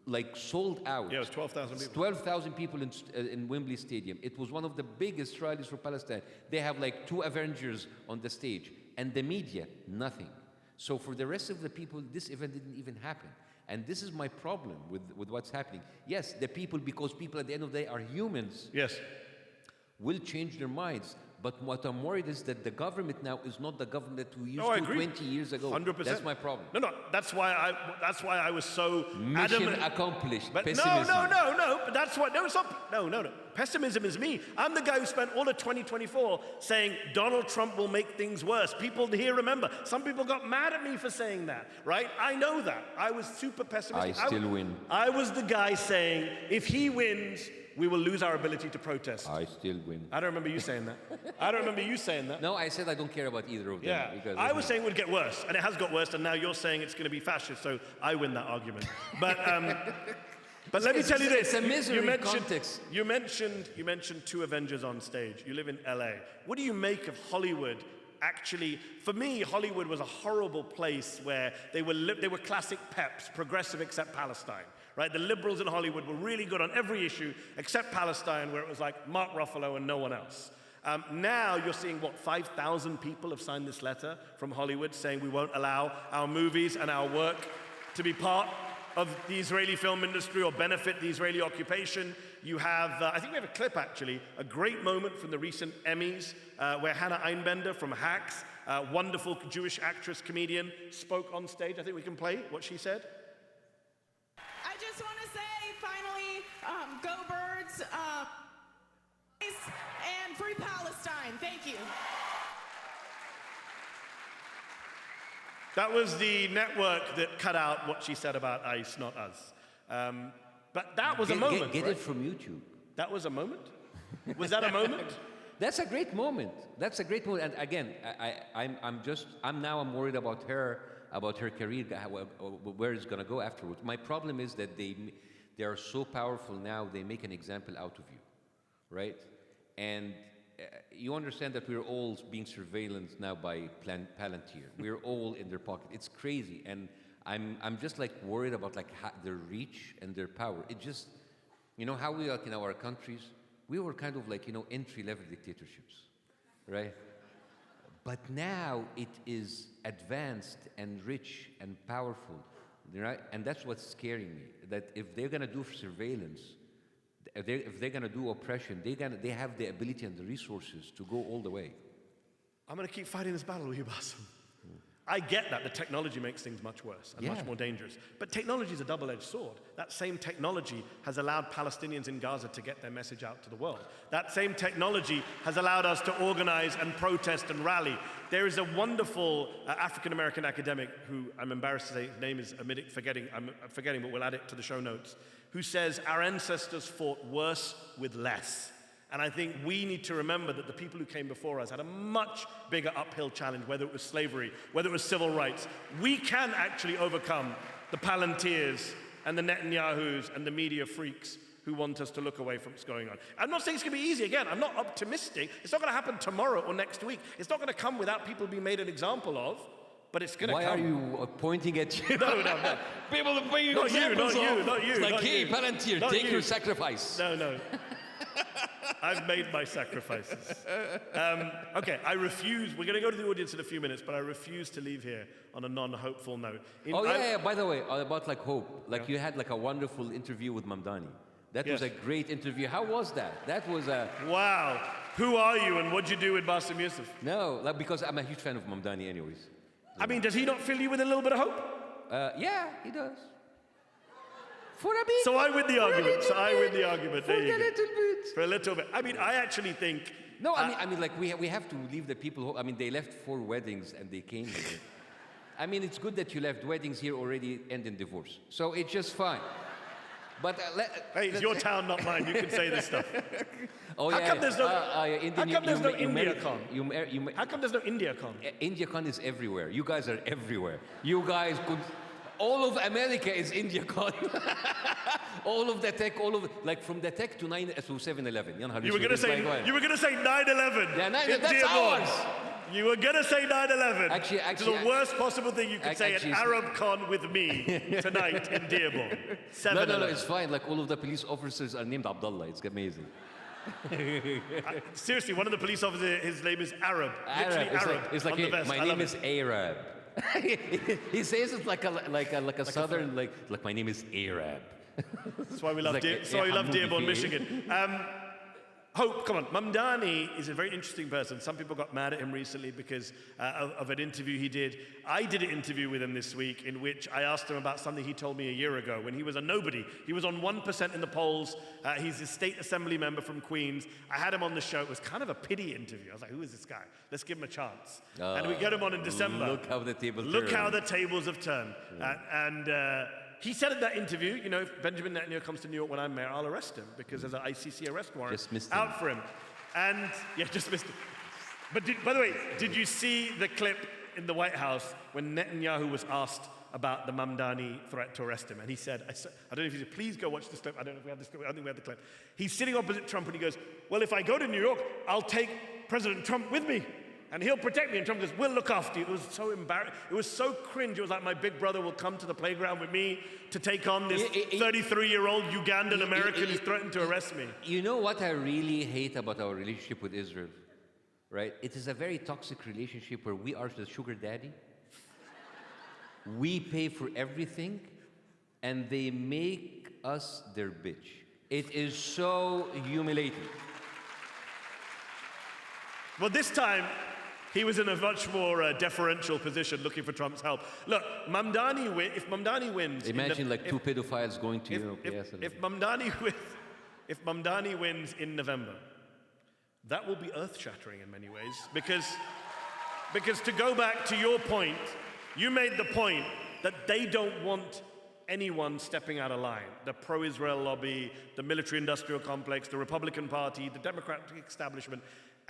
Speaker 12: like sold out.
Speaker 1: Yeah, it was 12,000 people.
Speaker 12: 12,000 people in Wembley Stadium. It was one of the biggest rallies for Palestine. They have like 2 Avengers on the stage. And the media, nothing. So for the rest of the people, this event didn't even happen. And this is my problem with what's happening. Yes, the people, because people at the end of the day are humans.
Speaker 1: Yes.
Speaker 12: Will change their minds. But what I'm worried is that the government now is not the government that we used to 20 years ago.
Speaker 1: 100%.
Speaker 12: That's my problem.
Speaker 1: No. That's why I was so
Speaker 12: Mission
Speaker 1: adamant.
Speaker 12: accomplished.
Speaker 1: But
Speaker 12: pessimism.
Speaker 1: No. But that's what. No, stop. No. Pessimism is me. I'm the guy who spent all of 2024 saying Donald Trump will make things worse. People here remember. Some people got mad at me for saying that. Right? I know that. I was super pessimistic.
Speaker 12: I still win.
Speaker 1: I was the guy saying if he wins, we will lose our ability to protest.
Speaker 12: I still win.
Speaker 1: I don't remember you saying that.
Speaker 12: No, I said I don't care about either of them.
Speaker 1: Yeah,
Speaker 12: because
Speaker 1: I was saying it would get worse, and it has got worse, and now you're saying it's going to be fascist, so I win that argument. But let me tell you this.
Speaker 12: It's a misery context.
Speaker 1: You mentioned 2 Avengers on stage. You live in LA. What do you make of Hollywood? Actually, for me, Hollywood was a horrible place where they were classic peps, progressive except Palestine. Right, the liberals in Hollywood were really good on every issue except Palestine, where it was like Mark Ruffalo and no one else. Now you're seeing, 5,000 people have signed this letter from Hollywood saying we won't allow our movies and our work to be part of the Israeli film industry or benefit the Israeli occupation. You have, I think we have a clip actually, a great moment from the recent Emmys where Hannah Einbender from Hacks, wonderful Jewish actress, comedian, spoke on stage. I think we can play what she said.
Speaker 16: I just want to say, finally, go Birds, and free Palestine. Thank you.
Speaker 1: That was the network that cut out what she said about ICE, not us. But that was a moment.
Speaker 12: Get
Speaker 1: right?
Speaker 12: it from YouTube.
Speaker 1: That was a moment? Was that a moment?
Speaker 12: That's a great moment. That's a great moment. And again, I'm worried about her career, where it's going to go afterwards. My problem is that they are so powerful now. They make an example out of you, right? And you understand that we're all being surveilled now by Palantir. We're all in their pocket. It's crazy, and I'm just like worried about like their reach and their power. It just, you know, how we are in our countries, we were kind of like, you know, entry-level dictatorships, right? But now it is advanced and rich and powerful, right? And that's what's scaring me. That if they're gonna do surveillance, if they're going to do oppression, they have the ability and the resources to go all the way.
Speaker 1: I'm going to keep fighting this battle with you, Bassem. I get that the technology makes things much worse and much more dangerous. But technology is a double-edged sword. That same technology has allowed Palestinians in Gaza to get their message out to the world. That same technology has allowed us to organize and protest and rally. There is a wonderful African-American academic who, I'm embarrassed to say, his name is I'm forgetting, but we'll add it to the show notes, who says our ancestors fought worse with less. And I think we need to remember that the people who came before us had a much bigger uphill challenge, whether it was slavery, whether it was civil rights. We can actually overcome the Palantirs and the Netanyahus and the media freaks who want us to look away from what's going on. I'm not saying it's going to be easy. Again, I'm not optimistic. It's not going to happen tomorrow or next week. It's not going to come without people being made an example of. But it's going to come.
Speaker 12: Why are you pointing at you?
Speaker 1: No.
Speaker 12: People are bringing examples
Speaker 1: not you.
Speaker 12: It's like, hey, Palantir, take your sacrifice.
Speaker 1: No. I've made my sacrifices. Okay, I refuse. We're going to go to the audience in a few minutes, but I refuse to leave here on a non-hopeful note.
Speaker 12: By the way, about like hope. Like you had like a wonderful interview with Mamdani. That was a great interview. How was that? That was a...
Speaker 1: Wow. Who are you and what'd you do with Bassem Youssef?
Speaker 12: No, like, because I'm a huge fan of Mamdani anyways.
Speaker 1: I mean, does he not fill you with a little bit of hope?
Speaker 12: Yeah, he does. For a bit.
Speaker 1: So I win the argument.
Speaker 12: For a little bit.
Speaker 1: For a little bit. I mean, I actually think...
Speaker 12: No, I mean, like, we have to leave the people... I mean, they left 4 weddings and they came here. I mean, it's good that you left. Weddings here already end in divorce. So it's just fine. But
Speaker 1: hey, it's your town, not mine. You can say this stuff.
Speaker 12: Oh,
Speaker 1: how
Speaker 12: yeah.
Speaker 1: come there's no IndiaCon? How come there's no IndiaCon?
Speaker 12: IndiaCon is everywhere. You guys are everywhere. You guys could... All of America is IndiaCon. All of the tech, like from the tech to 7-Eleven.
Speaker 1: You were going to say 9/11.
Speaker 12: Yeah, that's ours.
Speaker 1: You were going to say 9/11.
Speaker 12: Actually,
Speaker 1: it's the worst possible thing you could say at ArabCon with me tonight in Dearborn. 7/11.
Speaker 12: No, it's fine. Like all of the police officers are named Abdullah. It's amazing.
Speaker 1: Seriously, one of the police officers, his name is Arab. Literally Arab.
Speaker 12: It's like, hey, my name is Arab. He says it like a southern, like my name is Arab.
Speaker 1: That's why we love Dearborn, Michigan. Hope, come on. Mamdani is a very interesting person. Some people got mad at him recently because of an interview he did. I did an interview with him this week in which I asked him about something he told me a year ago when he was a nobody. He was on 1% in the polls. He's a state assembly member from Queens. I had him on the show. It was kind of a pity interview. I was like, who is this guy? Let's give him a chance. And we get him on in December.
Speaker 12: Look how the
Speaker 1: tables have turned. Yeah. He said in that interview, you know, if Benjamin Netanyahu comes to New York when I'm mayor, I'll arrest him because there's an ICC arrest warrant out for him. And, yeah, just missed him. But by the way, did you see the clip in the White House when Netanyahu was asked about the Mamdani threat to arrest him? And he said, I don't know if he said, please go watch this clip. I don't know if we have this clip. I don't think we have the clip. He's sitting opposite Trump and he goes, well, if I go to New York, I'll take President Trump with me. And he'll protect me. And Trump goes, we'll look after you. It was so embarrassing. It was so cringe. It was like my big brother will come to the playground with me to take on this 33-year-old Ugandan American who's threatened to arrest me.
Speaker 12: You know what I really hate about our relationship with Israel, right? It is a very toxic relationship where we are the sugar daddy. We pay for everything, and they make us their bitch. It is so humiliating.
Speaker 1: Well, this time, he was in a much more deferential position looking for Trump's help. Look, if Mamdani wins...
Speaker 12: Imagine like two pedophiles going to Europe.
Speaker 1: If Mamdani wins in November, that will be earth-shattering in many ways. Because to go back to your point, you made the point that they don't want anyone stepping out of line. The pro-Israel lobby, the military-industrial complex, the Republican Party, the Democratic establishment.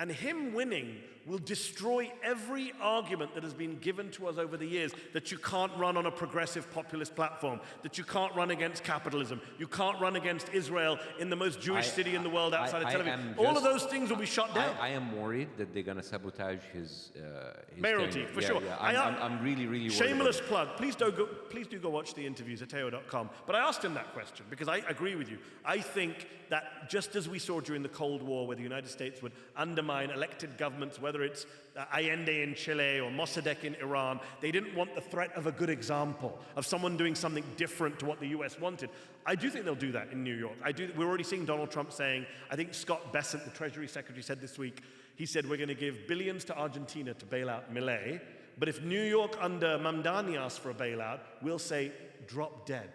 Speaker 1: And him winning will destroy every argument that has been given to us over the years that you can't run on a progressive populist platform, that you can't run against capitalism, you can't run against Israel in the most Jewish city in the world outside of Tel Aviv. All of those things will be shut down.
Speaker 12: I am worried that they're going to sabotage his
Speaker 1: mayoralty, for sure.
Speaker 12: I'm really, really worried.
Speaker 1: Shameless plug. Please do go watch the interview, Zeteo.com. But I asked him that question because I agree with you. I think that just as we saw during the Cold War, where the United States would undermine elected governments, whether it's Allende in Chile or Mossadegh in Iran, they didn't want the threat of a good example, of someone doing something different to what the US wanted. I do think they'll do that in New York. We're already seeing Donald Trump saying, I think Scott Bessent, the Treasury Secretary, said this week, he said, we're going to give billions to Argentina to bail out Milei, but if New York under Mamdani asks for a bailout, we'll say, drop dead.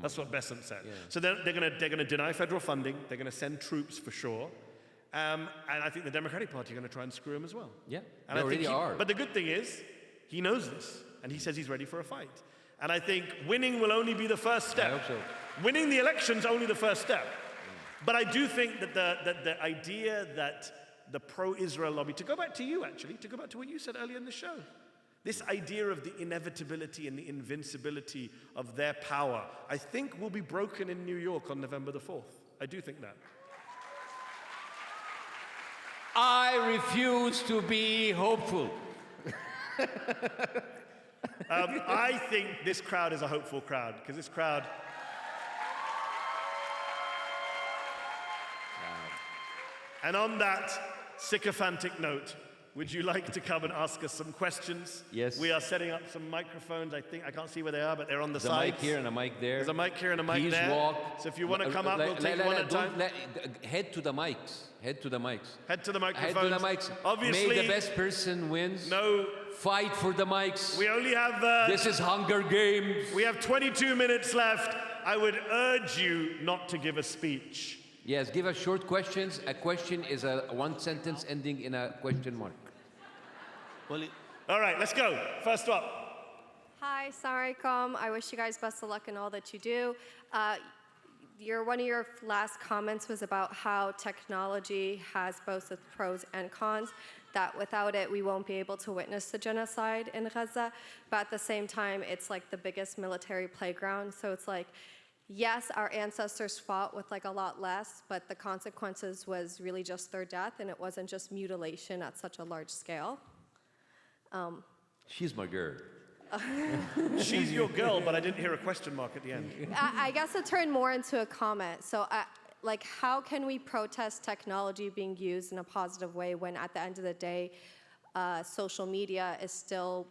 Speaker 1: That's what Bessent said. Yeah. So they're going to deny federal funding. They're going to send troops for sure. And I think the Democratic Party are going to try and screw him as well.
Speaker 12: Yeah,
Speaker 1: and
Speaker 12: they already are.
Speaker 1: But the good thing is, he knows this, and he says he's ready for a fight. And I think winning will only be the first step.
Speaker 12: I hope so.
Speaker 1: Winning the election's only the first step. But I do think that the idea that the pro-Israel lobby, to go back to you actually, to go back to what you said earlier in the show, this idea of the inevitability and the invincibility of their power, I think will be broken in New York on November the 4th. I do think that.
Speaker 12: I refuse to be hopeful.
Speaker 1: I think this crowd is a hopeful crowd, because this crowd... And on that sycophantic note, would you like to come and ask us some questions?
Speaker 12: Yes.
Speaker 1: We are setting up some microphones. I can't see where they are, but they're on the sides.
Speaker 12: There's a mic here and a mic there.
Speaker 1: There's a mic here and a mic
Speaker 12: Please
Speaker 1: there.
Speaker 12: Walk.
Speaker 1: So if you want to come up, we'll take one at a time.
Speaker 12: Head to the mics. Head to the mics.
Speaker 1: Head to the microphones.
Speaker 12: Head to the mics.
Speaker 1: Obviously,
Speaker 12: may the best person wins.
Speaker 1: No.
Speaker 12: Fight for the mics.
Speaker 1: We only have...
Speaker 12: this is Hunger Games.
Speaker 1: We have 22 minutes left. I would urge you not to give a speech.
Speaker 12: Yes, give us short questions. A question is a one sentence ending in a question mark.
Speaker 1: All right, let's go. First up.
Speaker 17: Hi, Assalamualaikum. I wish you guys best of luck in all that you do. One of your last comments was about how technology has both its pros and cons, that without it, we won't be able to witness the genocide in Gaza. But at the same time, it's like the biggest military playground. So it's like, yes, our ancestors fought with like a lot less, but the consequences was really just their death, and it wasn't just mutilation at such a large scale.
Speaker 12: She's my girl.
Speaker 1: She's your girl, but I didn't hear a question mark at the end.
Speaker 17: I guess it turned more into a comment. So, like, how can we protest technology being used in a positive way when, at the end of the day, social media is still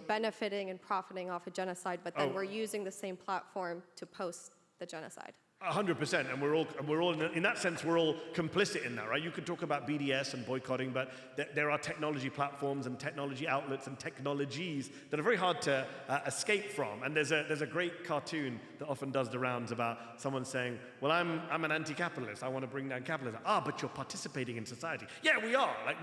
Speaker 17: benefiting and profiting off of genocide, but then we're using the same platform to post the genocide?
Speaker 1: 100%, and we're all in that sense, we're all complicit in that, right? You could talk about BDS and boycotting, but there are technology platforms and technology outlets and technologies that are very hard to escape from. And there's a great cartoon that often does the rounds about someone saying, well, I'm an anti-capitalist, I want to bring down capitalism. Ah, but you're participating in society. Yeah, we are. Like,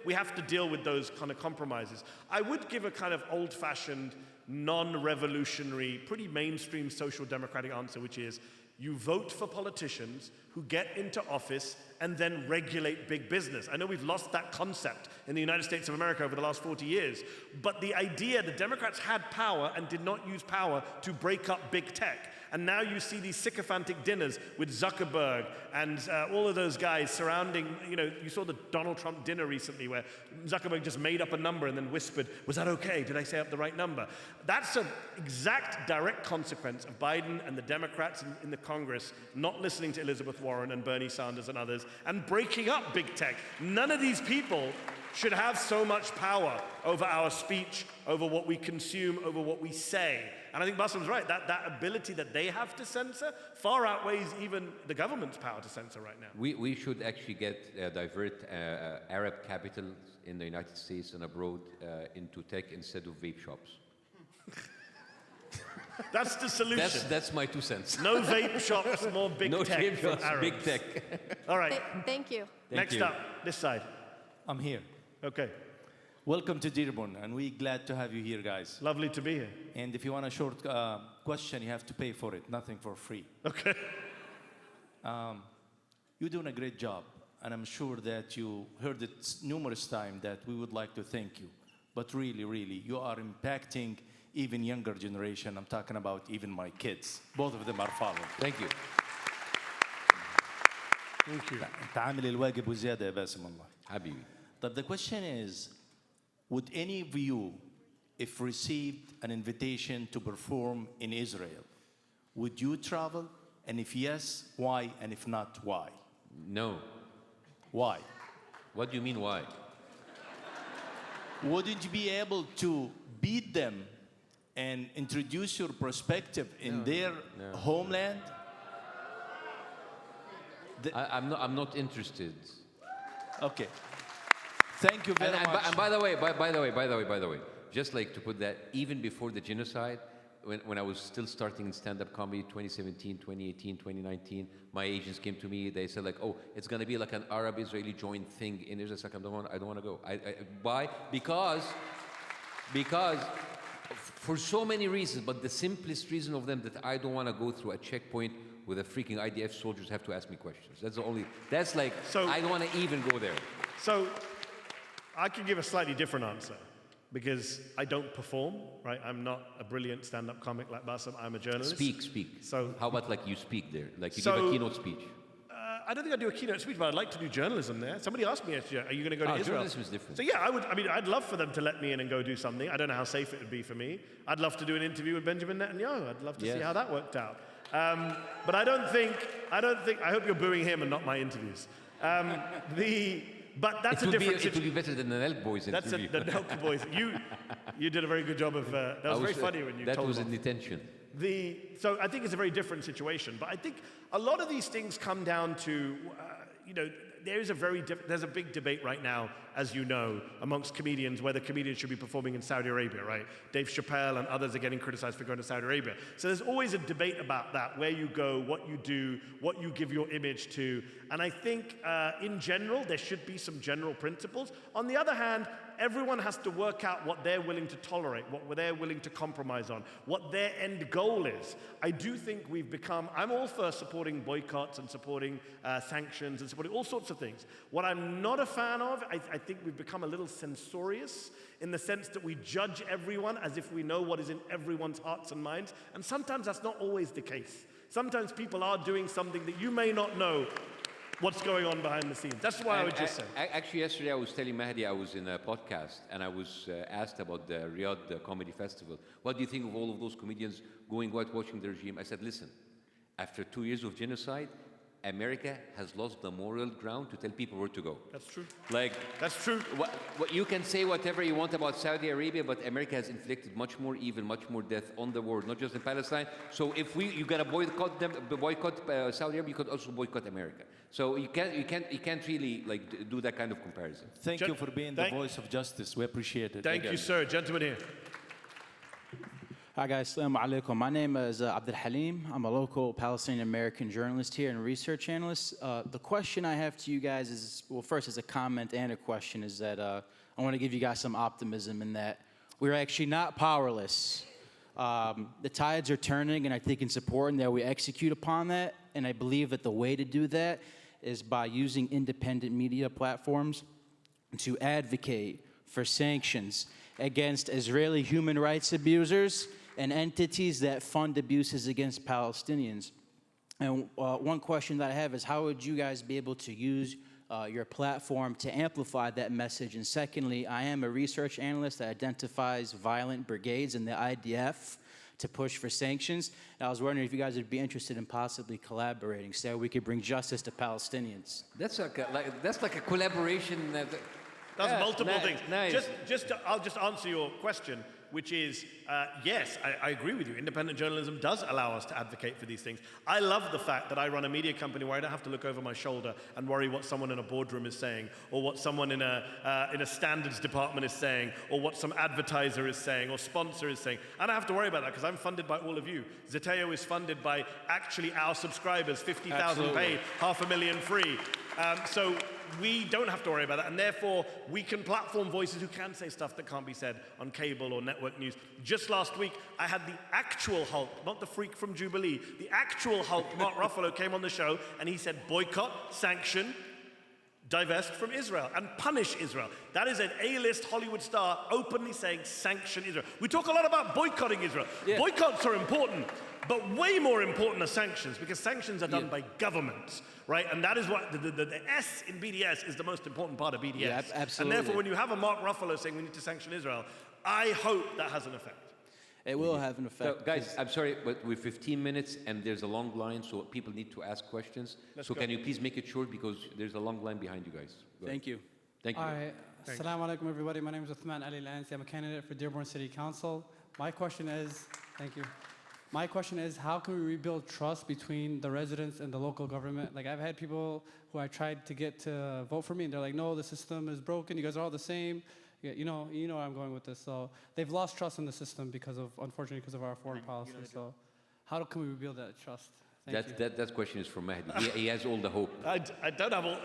Speaker 1: we have to deal with those kind of compromises. I would give a kind of old-fashioned, non-revolutionary, pretty mainstream social democratic answer, which is, you vote for politicians who get into office and then regulate big business. I know we've lost that concept in the United States of America over the last 40 years, but the idea, the Democrats had power and did not use power to break up big tech. And now you see these sycophantic dinners with Zuckerberg and all of those guys surrounding, you saw the Donald Trump dinner recently where Zuckerberg just made up a number and then whispered, was that okay? Did I say up the right number? That's an exact direct consequence of Biden and the Democrats in the Congress not listening to Elizabeth Warren and Bernie Sanders and others and breaking up big tech. None of these people should have so much power over our speech, over what we consume, over what we say. And I think Bassem's right, that ability that they have to censor far outweighs even the government's power to censor right now.
Speaker 12: We should actually divert Arab capital in the United States and abroad into tech instead of vape shops.
Speaker 1: That's the solution.
Speaker 12: That's my 2 cents.
Speaker 1: No vape shops, more big
Speaker 12: no
Speaker 1: tech
Speaker 12: vape
Speaker 1: from
Speaker 12: shops,
Speaker 1: Arabs.
Speaker 12: big tech.
Speaker 1: All right.
Speaker 17: Thank you.
Speaker 1: Next up, this side.
Speaker 18: I'm here.
Speaker 1: Okay.
Speaker 18: Welcome to Dearborn, and we're glad to have you here, guys.
Speaker 1: Lovely to be here.
Speaker 18: And if you want a short question, you have to pay for it. Nothing for free.
Speaker 1: Okay.
Speaker 18: You're doing a great job. and I'm sure that you heard it numerous times, that we would like to thank you. But really, really, you are impacting even younger generation. I'm talking about even my kids. Both of them are following.
Speaker 12: Thank you.
Speaker 18: Thank you. أنت عامل الواجب وزيادة يا باسم الله.
Speaker 12: حبيبي.
Speaker 18: But the question is, would any of you, if received an invitation to perform in Israel, would you travel? And if yes, why? And if not, why?
Speaker 12: No.
Speaker 18: Why?
Speaker 12: What do you mean, why?
Speaker 18: Wouldn't you be able to beat them and introduce your perspective in their homeland?
Speaker 12: I'm not interested.
Speaker 18: Okay. Thank you very much.
Speaker 12: And by the way, just like to put that, even before the genocide, when I was still starting in stand-up comedy, 2017, 2018, 2019, my agents came to me. They said like, "Oh, it's going to be like an Arab-Israeli joint thing in Israel." Like, I don't want to go. Why? Because for so many reasons, but the simplest reason of them that I don't want to go through a checkpoint with a freaking IDF soldiers have to ask me questions. That's like, so, I don't want to even go there.
Speaker 1: So I could give a slightly different answer because I don't perform, right? I'm not a brilliant stand-up comic like Bassem. I'm a journalist.
Speaker 12: Speak. So how about like you speak there? Like you give a keynote speech?
Speaker 1: I don't think I do a keynote speech, but I'd like to do journalism there. Somebody asked me yesterday, are you going to go to Israel?
Speaker 12: Journalism is different.
Speaker 1: So yeah, I'd love for them to let me in and go do something. I don't know how safe it would be for me. I'd love to do an interview with Benjamin Netanyahu. I'd love to see how that worked out. But I hope you're booing him and not my interviews. But that's a different situation.
Speaker 12: It would be better than the Nelk Boys interview.
Speaker 1: That's the Nelk Boys. You did a very good job of, that was very funny when you told
Speaker 12: That was in detention.
Speaker 1: So I think it's a very different situation. But I think a lot of these things come down to, there's a big debate right now, as you know, amongst comedians, whether comedians should be performing in Saudi Arabia, right? Dave Chappelle and others are getting criticized for going to Saudi Arabia. So there's always a debate about that, where you go, what you do, what you give your image to. And I think in general, there should be some general principles. On the other hand, everyone has to work out what they're willing to tolerate, what they're willing to compromise on, what their end goal is. I do think I'm all for supporting boycotts and supporting sanctions and supporting all sorts of things. What I'm not a fan of, I think we've become a little censorious in the sense that we judge everyone as if we know what is in everyone's hearts and minds. And sometimes that's not always the case. Sometimes people are doing something that you may not know what's going on behind the scenes. That's why I would just say.
Speaker 12: Actually, yesterday I was telling Mehdi, I was in a podcast and I was asked about the Riyadh Comedy Festival. What do you think of all of those comedians going out watching the regime? I said, listen, after 2 years of genocide, America has lost the moral ground to tell people where to go.
Speaker 1: That's true.
Speaker 12: That's true. What you can say whatever you want about Saudi Arabia, but America has inflicted much more evil, much more death on the world, not just in Palestine. So if you gotta boycott Saudi Arabia, you could also boycott America. So you can't really do that kind of comparison.
Speaker 18: Thank you for being the voice of justice. We appreciate it.
Speaker 1: Thank you, sir. Gentleman here.
Speaker 19: Hi guys, Assalamu alaikum. My name is Abdul Halim. I'm a local Palestinian American journalist here and research analyst. The question I have to you guys is, well, first as a comment and a question, is that I want to give you guys some optimism in that we're actually not powerless. The tides are turning, and I think it's important that we execute upon that. And I believe that the way to do that is by using independent media platforms to advocate for sanctions against Israeli human rights abusers and entities that fund abuses against Palestinians. And one question that I have is, how would you guys be able to use your platform to amplify that message? And secondly, I am a research analyst that identifies violent brigades in the IDF to push for sanctions. And I was wondering if you guys would be interested in possibly collaborating so we could bring justice to Palestinians.
Speaker 12: That's like a collaboration.
Speaker 1: That's multiple things.
Speaker 12: Nice.
Speaker 1: I'll just answer your question, which is, yes, I agree with you. Independent journalism does allow us to advocate for these things. I love the fact that I run a media company where I don't have to look over my shoulder and worry what someone in a boardroom is saying, or what someone in a standards department is saying, or what some advertiser is saying, or sponsor is saying. I don't have to worry about that because I'm funded by all of you. Zeteo is funded by actually our subscribers, 50,000 paid, 500,000 free. So we don't have to worry about that, and therefore we can platform voices who can say stuff that can't be said on cable or network news. Just last week, I had the actual Hulk, not the freak from Jubilee, the actual Hulk, Mark Ruffalo, came on the show, and he said boycott, sanction, divest from Israel and punish Israel. That is an A-list Hollywood star openly saying sanction Israel. We talk a lot about boycotting Israel. Yeah. Boycotts are important, but way more important are sanctions, because sanctions are done by governments, right? And that is what the S in BDS is the most important part of BDS.
Speaker 19: Yeah, absolutely.
Speaker 1: And therefore, when you have a Mark Ruffalo saying we need to sanction Israel, I hope that has an effect.
Speaker 19: It will have an effect.
Speaker 12: So, guys, I'm sorry, but we're 15 minutes and there's a long line, so people need to ask questions. So can you please make it short, because there's a long line behind you guys.
Speaker 19: Thank you.
Speaker 12: Thank you.
Speaker 20: All right. Assalamu alaikum, everybody. My name is Uthman Ali Lansi. I'm a candidate for Dearborn City Council. My question is, thank you. My question is, how can we rebuild trust between the residents and the local government? Like, I've had people who I tried to get to vote for me, and they're like, no, the system is broken. You guys are all the same. Yeah, you know where I'm going with this. So they've lost trust in the system unfortunately, because of our foreign policy. So how can we rebuild that trust? Thank you.
Speaker 12: That question is from Mehdi. He has all the hope.
Speaker 1: I don't have all...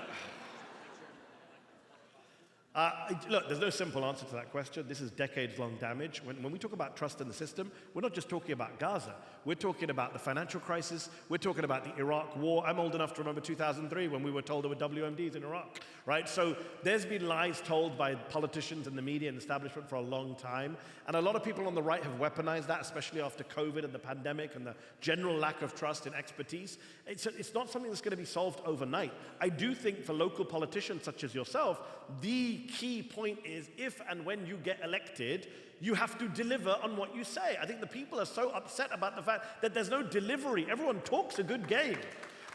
Speaker 1: Look, there's no simple answer to that question. This is decades-long damage. When we talk about trust in the system, we're not just talking about Gaza. We're talking about the financial crisis. We're talking about the Iraq war. I'm old enough to remember 2003 when we were told there were WMDs in Iraq, right? So there's been lies told by politicians and the media and establishment for a long time. And a lot of people on the right have weaponized that, especially after COVID and the pandemic and the general lack of trust and expertise. It's not something that's going to be solved overnight. I do think for local politicians such as yourself, the key point is if and when you get elected, you have to deliver on what you say. I think the people are so upset about the fact that there's no delivery. Everyone talks a good game,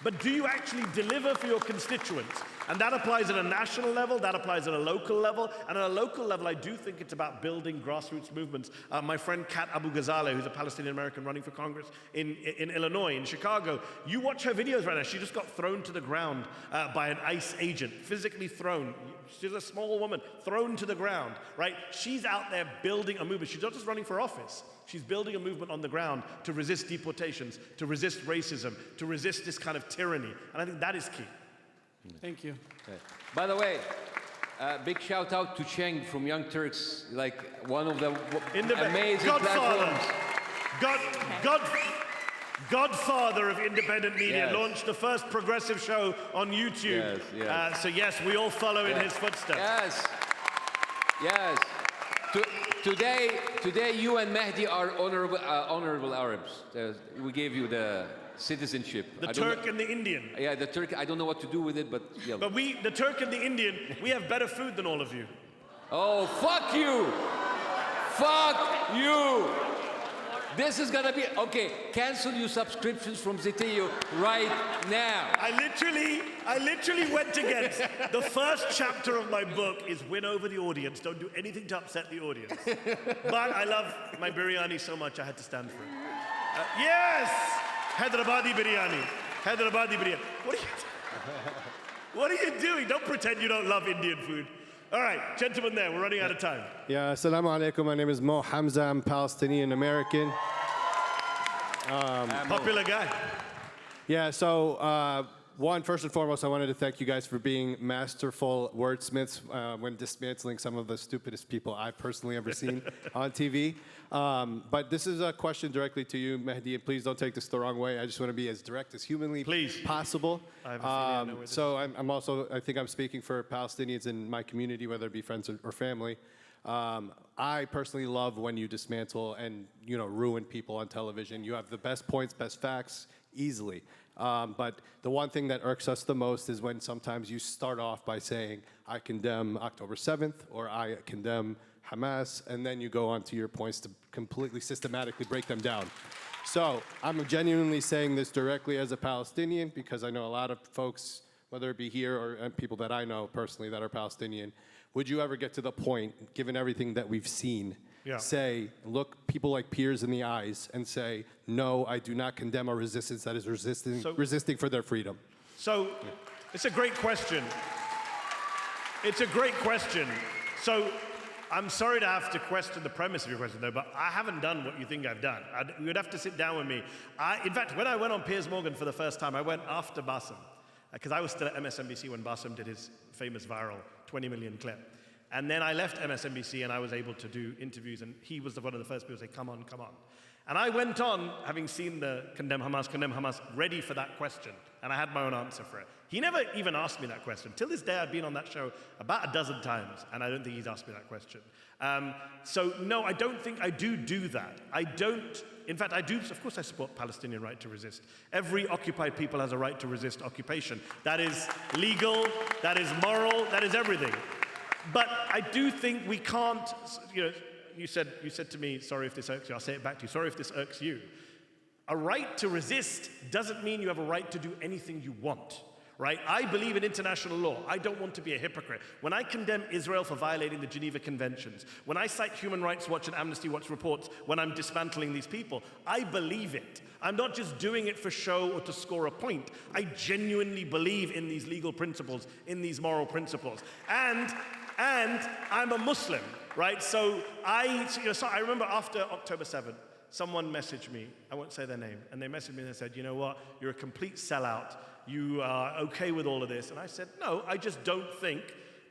Speaker 1: but do you actually deliver for your constituents? And that applies at a national level, that applies at a local level, and at a local level, I do think it's about building grassroots movements. My friend Kat Abu Ghazaleh, who's a Palestinian-American running for Congress in Illinois, in Chicago, you watch her videos right now, she just got thrown to the ground by an ICE agent, physically thrown. She's a small woman, thrown to the ground, right? She's out there building a movement. She's not just running for office. She's building a movement on the ground to resist deportations, to resist racism, to resist this kind of tyranny. And I think that is key.
Speaker 20: Thank you.
Speaker 12: Okay. By the way, big shout out to Cheng from Young Turks, like one of the amazing platforms.
Speaker 1: Godfather of independent media, launched the first progressive show on YouTube.
Speaker 12: Yes.
Speaker 1: So yes, we all follow in his footsteps.
Speaker 12: Yes. Today you and Mehdi are honorable Arabs. We gave you the citizenship.
Speaker 1: The Turk and the Indian.
Speaker 12: Yeah, the Turk. I don't know what to do with it, but yeah.
Speaker 1: But the Turk and the Indian, we have better food than all of you.
Speaker 12: Oh, fuck you! Fuck you! This is gonna be okay. Cancel your subscriptions from Zeteo right now.
Speaker 1: I literally went against the first chapter of my book is win over the audience. Don't do anything to upset the audience. But I love my biryani so much I had to stand for it. Yes, Hyderabadi biryani. Hyderabadi biryani. What are you doing? Don't pretend you don't love Indian food. All right, gentlemen there, we're running out of time.
Speaker 21: Yeah, assalamu alaikum. My name is Mo Hamza. I'm Palestinian American.
Speaker 1: Popular guy.
Speaker 21: Yeah, so first and foremost, I wanted to thank you guys for being masterful wordsmiths when dismantling some of the stupidest people I've personally ever seen on TV. But this is a question directly to you, Mehdi, and please don't take this the wrong way. I just want to be as direct as humanly possible.
Speaker 1: I have a feeling I know where this
Speaker 21: so I'm also, I think I'm speaking for Palestinians in my community, whether it be friends or family. I personally love when you dismantle and ruin people on television. You have the best points, best facts, easily. But the one thing that irks us the most is when sometimes you start off by saying, I condemn October 7th, or I condemn Hamas, and then you go on to your points to completely systematically break them down. So I'm genuinely saying this directly as a Palestinian, because I know a lot of folks, whether it be here or people that I know personally that are Palestinian, would you ever get to the point, given everything that we've seen, say, look people like peers in the eyes and say, no, I do not condemn a resistance that is resisting for their freedom?
Speaker 1: So it's a great question. It's a great question. So I'm sorry to have to question the premise of your question, though, but I haven't done what you think I've done. You would have to sit down with me. In fact, when I went on Piers Morgan for the first time, I went after Bassem, because I was still at MSNBC when Bassem did his famous viral 20 million clip. And then I left MSNBC and I was able to do interviews, and he was one of the first people to say, come on, come on. And I went on, having seen the condemn Hamas, ready for that question. And I had my own answer for it. He never even asked me that question. Till this day, I've been on that show about a dozen times, and I don't think he's asked me that question. So no, I don't think I do that. I don't, in fact, I do, of course I support Palestinian right to resist. Every occupied people has a right to resist occupation. That is legal, that is moral, that is everything. But I do think we can't, you said to me, sorry if this irks you, I'll say it back to you, sorry if this irks you. A right to resist doesn't mean you have a right to do anything you want, right? I believe in international law. I don't want to be a hypocrite. When I condemn Israel for violating the Geneva Conventions, when I cite Human Rights Watch and Amnesty Watch reports when I'm dismantling these people, I believe it. I'm not just doing it for show or to score a point. I genuinely believe in these legal principles, in these moral principles. And I'm a Muslim, right? So I remember after October 7th, someone messaged me, I won't say their name, and they messaged me and they said, you know what, you're a complete sellout. You are okay with all of this. And I said, no, I just don't think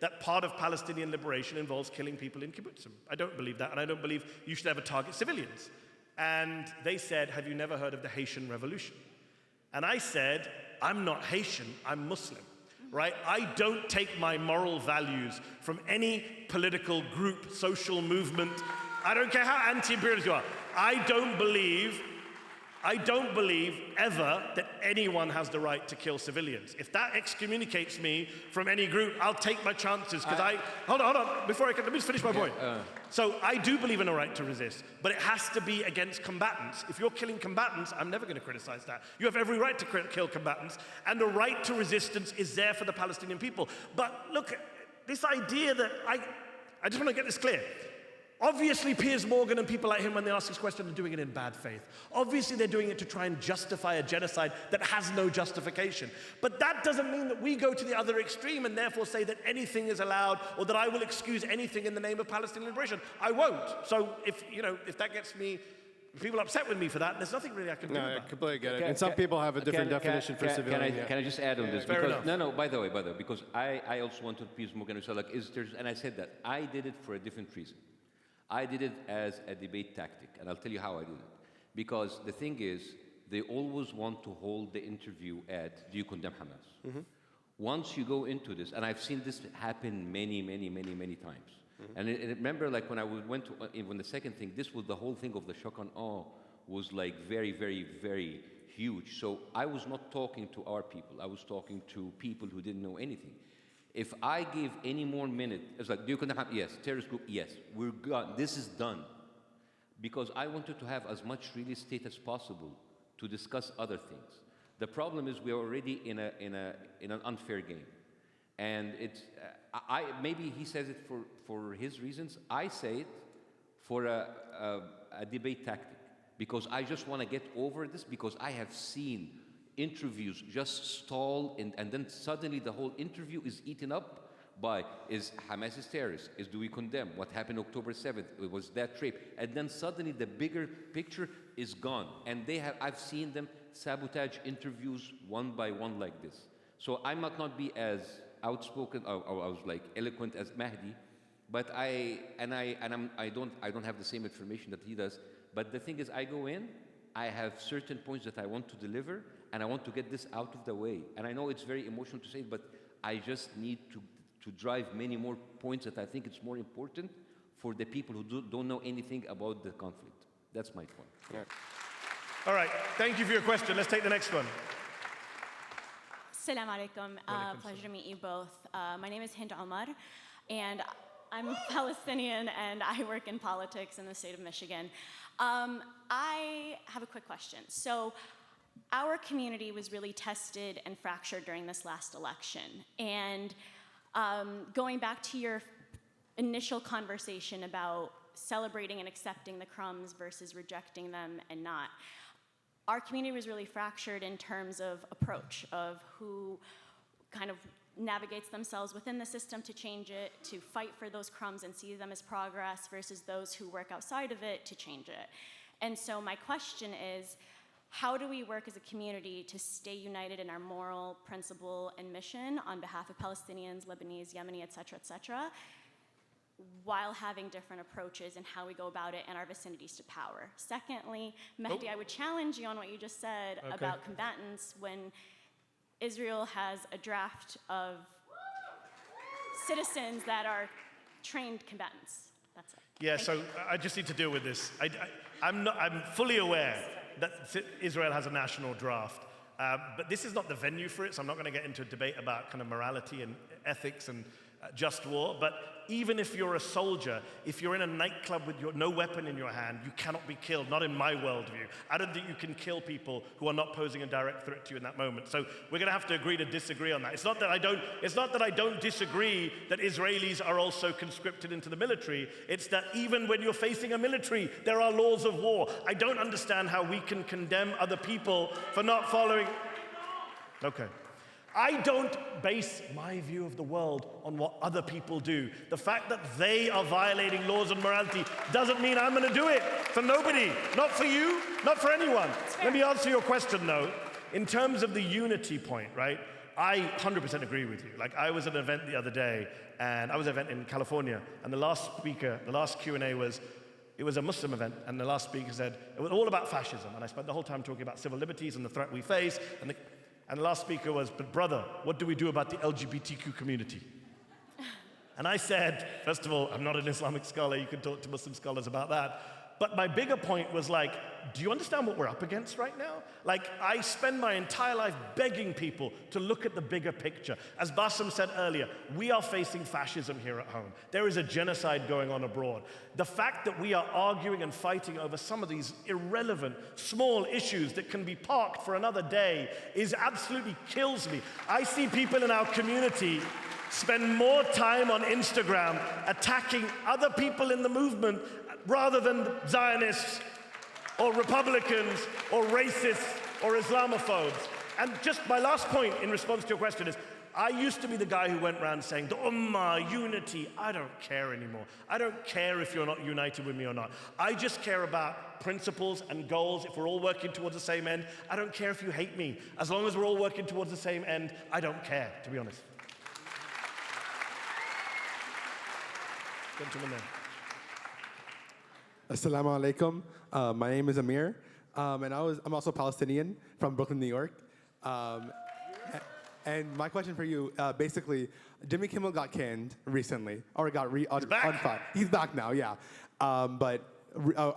Speaker 1: that part of Palestinian liberation involves killing people in kibbutzim. I don't believe that, and I don't believe you should ever target civilians. And they said, have you never heard of the Haitian Revolution? And I said, I'm not Haitian, I'm Muslim. Right? I don't take my moral values from any political group, social movement. I don't care how anti-imperialist you are. I don't believe ever that anyone has the right to kill civilians. If that excommunicates me from any group, I'll take my chances, because hold on, let me just finish my point. So I do believe in a right to resist, but it has to be against combatants. If you're killing combatants, I'm never going to criticize that. You have every right to kill combatants, and the right to resistance is there for the Palestinian people. But look, this idea that I just want to get this clear. Obviously, Piers Morgan and people like him, when they ask this question, are doing it in bad faith. Obviously, they're doing it to try and justify a genocide that has no justification. But that doesn't mean that we go to the other extreme and therefore say that anything is allowed or that I will excuse anything in the name of Palestinian liberation. I won't. So if that gets me, if people are upset with me for that, there's nothing really I can do about it.
Speaker 21: I completely get it. And some people have a different definition for civilian.
Speaker 12: Can I just add on this?
Speaker 1: Fair enough.
Speaker 12: No, by the way, because I also wanted Piers Morgan to say, like, and I said that. I did it for a different reason. I did it as a debate tactic, and I'll tell you how I did it. Because the thing is, they always want to hold the interview at, do you condemn Hamas?
Speaker 21: Mm-hmm.
Speaker 12: Once you go into this, and I've seen this happen many times.
Speaker 21: Mm-hmm.
Speaker 12: And remember, like when I went to, when the second thing, this was the whole thing of the shock and awe was like very, very, very huge. So I was not talking to our people. I was talking to people who didn't know anything. If I give any more minute, it's like, do you condemn? Yes. Terrorist group? Yes. We're gone. This is done. Because I wanted to have as much real estate as possible to discuss other things. The problem is we are already in an unfair game. And it's, maybe he says it for his reasons. I say it for a debate tactic. Because I just want to get over this, because I have seen interviews just stall, and then suddenly the whole interview is eaten up by, is Hamas is terrorist? Do we condemn? What happened October 7th? It was that rape. And then suddenly the bigger picture is gone. And I've seen them sabotage interviews one by one like this. So I might not be as outspoken or I was like eloquent as Mehdi, but I don't have the same information that he does. But the thing is, I go in, I have certain points that I want to deliver, and I want to get this out of the way. And I know it's very emotional to say it, but I just need to drive many more points that I think it's more important for the people who don't know anything about the conflict. That's my point.
Speaker 21: Yeah.
Speaker 1: All right, thank you for your question. Let's take the next one.
Speaker 4: Assalamu alaikum. Pleasure to meet you both. My name is Hind Omar, and I'm Palestinian, and I work in politics in the state of Michigan. I have a quick question. So, our community was really tested and fractured during this last election. And going back to your initial conversation about celebrating and accepting the crumbs versus rejecting them and not, our community was really fractured in terms of approach, of who kind of navigates themselves within the system to change it, to fight for those crumbs and see them as progress, versus those who work outside of it to change it. And so my question is, how do we work as a community to stay united in our moral principle and mission on behalf of Palestinians, Lebanese, Yemeni, et cetera, while having different approaches in how we go about it in our vicinities to power. Secondly, Mehdi, I would challenge you on what you just said about combatants when Israel has a draft of citizens that are trained combatants. That's it.
Speaker 1: Yeah, so I just need to deal with this. I'm fully aware that Israel has a national draft, but this is not the venue for it, so I'm not going to get into a debate about kind of morality and ethics and just war. But even if you're a soldier, if you're in a nightclub with no weapon in your hand, you cannot be killed, not in my worldview. I don't think you can kill people who are not posing a direct threat to you in that moment. So we're going to have to agree to disagree on that. It's not that I don't disagree that Israelis are also conscripted into the military. It's that even when you're facing a military, there are laws of war. I don't understand how we can condemn other people for not following. Okay. I don't base my view of the world on what other people do. The fact that they are violating laws and morality doesn't mean I'm going to do it for nobody. Not for you, not for anyone. Let me answer your question, though. In terms of the unity point, right? I 100% agree with you. Like, I was at an event the other day, and I was at an event in California, and the last Q&A was, it was a Muslim event, and the last speaker said, it was all about fascism, and I spent the whole time talking about civil liberties and the threat we face, and the last speaker was, but brother, what do we do about the LGBTQ community? And I said, first of all, I'm not an Islamic scholar, you can talk to Muslim scholars about that. But my bigger point was like, do you understand what we're up against right now? Like, I spend my entire life begging people to look at the bigger picture. As Bassem said earlier, we are facing fascism here at home. There is a genocide going on abroad. The fact that we are arguing and fighting over some of these irrelevant, small issues that can be parked for another day is absolutely kills me. I see people in our community spend more time on Instagram attacking other people in the movement rather than Zionists or Republicans or racists or Islamophobes. And just my last point in response to your question is, I used to be the guy who went around saying, the Ummah, unity, I don't care anymore. I don't care if you're not united with me or not. I just care about principles and goals. If we're all working towards the same end, I don't care if you hate me. As long as we're all working towards the same end, I don't care, to be honest. Gentleman there.
Speaker 9: Assalamu alaikum. My name is Amir, and I'm also Palestinian from Brooklyn, New York. And my question for you, basically, Jimmy Kimmel got canned recently, or got unfired. He's back now, yeah. But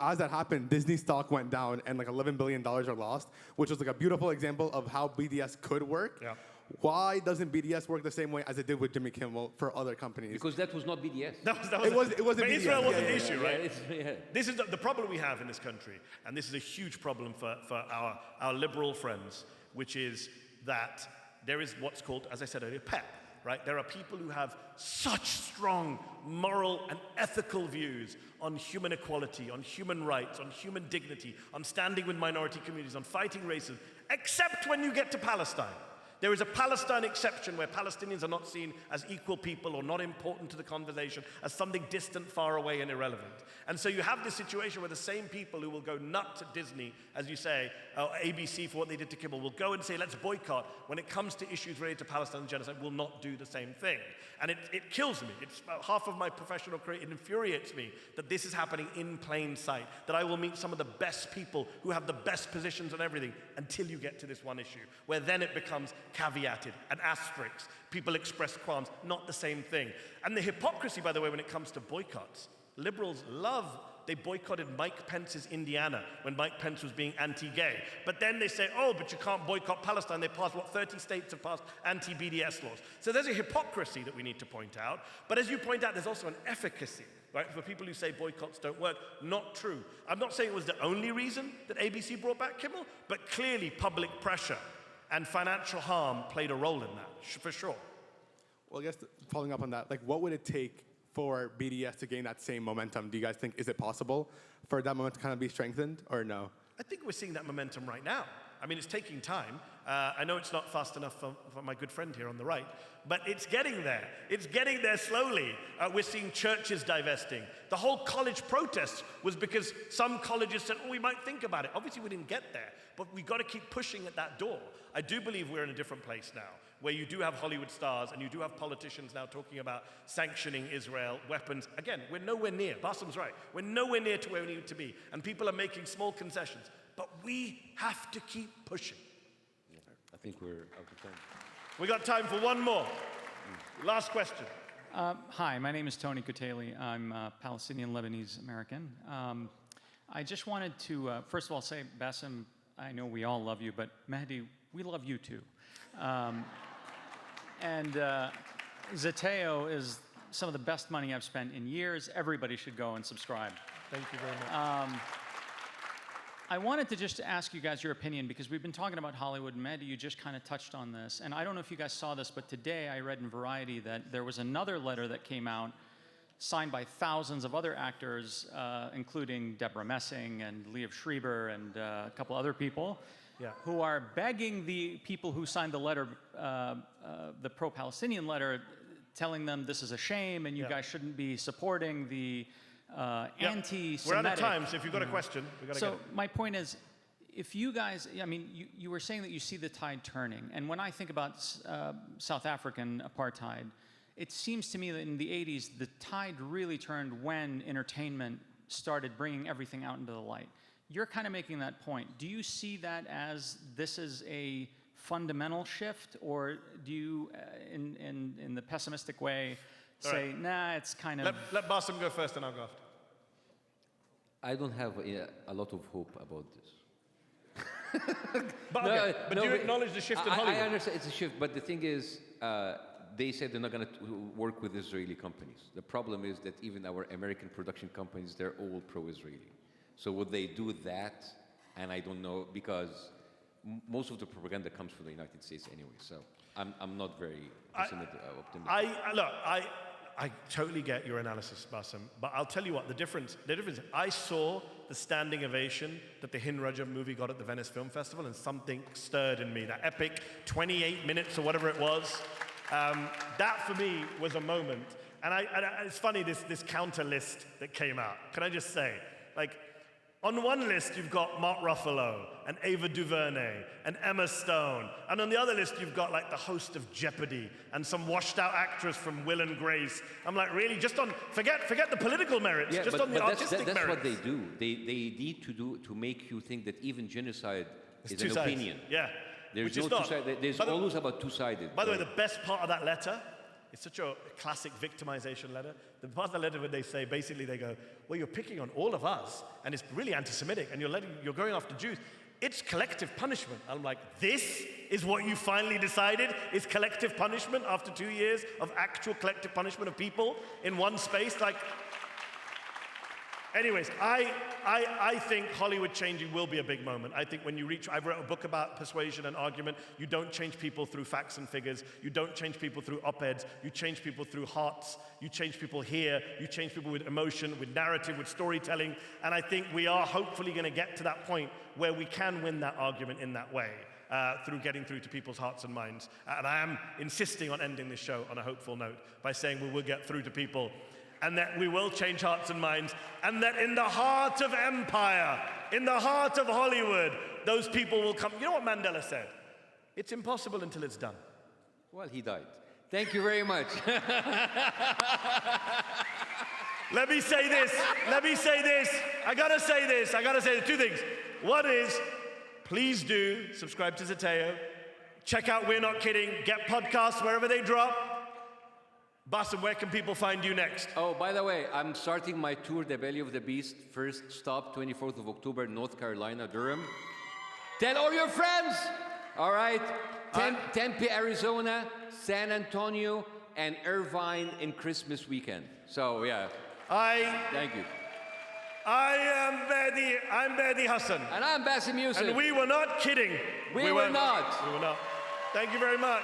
Speaker 9: as that happened, Disney stock went down, and like $11 billion are lost, which was like a beautiful example of how BDS could work. Yeah. Why doesn't BDS work the same way as it did with Jimmy Kimmel for other companies?
Speaker 12: Because that was not BDS.
Speaker 1: It wasn't BDS. Israel was an issue, right?
Speaker 12: Yeah.
Speaker 1: This is the problem we have in this country, and this is a huge problem for our liberal friends, which is that there is what's called, as I said earlier, PEP, right? There are people who have such strong moral and ethical views on human equality, on human rights, on human dignity, on standing with minority communities, on fighting racism, except when you get to Palestine. There is a Palestine exception where Palestinians are not seen as equal people or not important to the conversation, as something distant, far away, and irrelevant. And so you have this situation where the same people who will go nuts at Disney, as you say, or ABC for what they did to Kimmel, will go and say, let's boycott. When it comes to issues related to Palestine and genocide, will not do the same thing. And it kills me. It's about half of my professional career. It infuriates me that this is happening in plain sight, that I will meet some of the best people who have the best positions on everything until you get to this one issue, where then it becomes caveated, an asterisk. People express qualms, not the same thing. And the hypocrisy, by the way, when it comes to boycotts, liberals they boycotted Mike Pence's Indiana when Mike Pence was being anti-gay. But then they say, oh, but you can't boycott Palestine. They passed, 30 states have passed anti-BDS laws. So there's a hypocrisy that we need to point out. But as you point out, there's also an efficacy, right? For people who say boycotts don't work, not true. I'm not saying it was the only reason that ABC brought back Kimmel, but clearly public pressure and financial harm played a role in that, for sure.
Speaker 9: Well, I guess following up on that, like, what would it take for BDS to gain that same momentum? Do you guys think, is it possible for that momentum to kind of be strengthened, or no?
Speaker 1: I think we're seeing that momentum right now. I mean, it's taking time. I know it's not fast enough for my good friend here on the right, but it's getting there. It's getting there slowly. We're seeing churches divesting. The whole college protest was because some colleges said, oh, we might think about it. Obviously, we didn't get there, but we've got to keep pushing at that door. I do believe we're in a different place now, where you do have Hollywood stars and you do have politicians now talking about sanctioning Israel, weapons. Again, we're nowhere near. Bassem's right. We're nowhere near to where we need to be. And people are making small concessions. But we have to keep pushing.
Speaker 12: I think we're out of time.
Speaker 1: We got time for one more. Last question.
Speaker 2: Hi, my name is Tony Kuteli. I'm Palestinian Lebanese American. I just wanted to, first of all, say, Bassem, I know we all love you, but Mehdi, we love you too. And Zeteo is some of the best money I've spent in years. Everybody should go and subscribe.
Speaker 1: Thank you very much.
Speaker 2: I wanted to just ask you guys your opinion, because we've been talking about Hollywood, and Mehdi, you just kind of touched on this. And I don't know if you guys saw this, but today I read in Variety that there was another letter that came out signed by thousands of other actors, including Deborah Messing and Liev Schreiber and a couple other people, who are begging the people who signed the letter, the pro-Palestinian letter, telling them this is a shame and you guys shouldn't be supporting the anti-Semitic.
Speaker 1: We're out of time, so if you've got a question, we've got to
Speaker 2: So
Speaker 1: get it.
Speaker 2: my point is, if you guys, I mean, you were saying that you see the tide turning, and when I think about South African apartheid, it seems to me that in the 80s, the tide really turned when entertainment started bringing everything out into the light. You're kind of making that point. Do you see that as this is a fundamental shift, or do you, in the pessimistic way, say, nah, it's kind of...
Speaker 1: Let Bassem go first and I'll go after.
Speaker 12: I don't have a lot of hope about this.
Speaker 1: But do you acknowledge the shift in Hollywood?
Speaker 12: I understand it's a shift, but the thing is, they said they're not going to work with Israeli companies. The problem is that even our American production companies, they're all pro-Israeli. So would they do that? And I don't know, because most of the propaganda comes from the United States anyway. So I'm not very optimistic.
Speaker 1: I totally get your analysis, Bassem, but I'll tell you what, the difference, I saw the standing ovation that the Hind Rajab movie got at the Venice Film Festival, and something stirred in me. That epic 28 minutes or whatever it was, that for me was a moment. And it's funny, this counter list that came out. Can I just say, like, on one list, you've got Mark Ruffalo and Ava DuVernay and Emma Stone. And on the other list, you've got like the host of Jeopardy and some washed out actress from Will and Grace. I'm like, really? Just on, forget the political merits, just on the artistic merits.
Speaker 12: That's what they do. They need to make you think that even genocide is an opinion.
Speaker 1: Yeah.
Speaker 12: There's no two-sided. There's always about two-sided.
Speaker 1: By the way, the best part of that letter, it's such a classic victimization letter. The part of the letter where they say, basically they go, well, you're picking on all of us, and it's really anti-Semitic, and you're going after Jews. It's collective punishment. I'm like, this is what you finally decided is collective punishment after 2 years of actual collective punishment of people in one space? Like, anyways, I think Hollywood changing will be a big moment. I think when you reach, I've wrote a book about persuasion and argument. You don't change people through facts and figures. You don't change people through op-eds. You change people through hearts. You change people here. You change people with emotion, with narrative, with storytelling. And I think we are hopefully going to get to that point where we can win that argument in that way, through getting through to people's hearts and minds. And I am insisting on ending this show on a hopeful note by saying we will get through to people, and that we will change hearts and minds, and that in the heart of empire, in the heart of Hollywood, those people will come. You know what Mandela said? It's impossible until it's done.
Speaker 12: Well, he died. Thank you very much.
Speaker 1: Let me say this. I gotta say this. Two things. One is, please do subscribe to Zeteo. Check out We're Not Kidding. Get podcasts wherever they drop. Bassem, where can people find you next?
Speaker 12: Oh, by the way, I'm starting my tour, The Belly of the Beast. First stop, 24th of October, North Carolina, Durham. Tell all your friends! All right? Tempe, Arizona, San Antonio, and Irvine in Christmas weekend. So, yeah. Thank you.
Speaker 1: I'm Mehdi Hasan.
Speaker 12: And I'm Bassem Youssef.
Speaker 1: And we were not kidding.
Speaker 12: We were not.
Speaker 1: We were not. Thank you very much.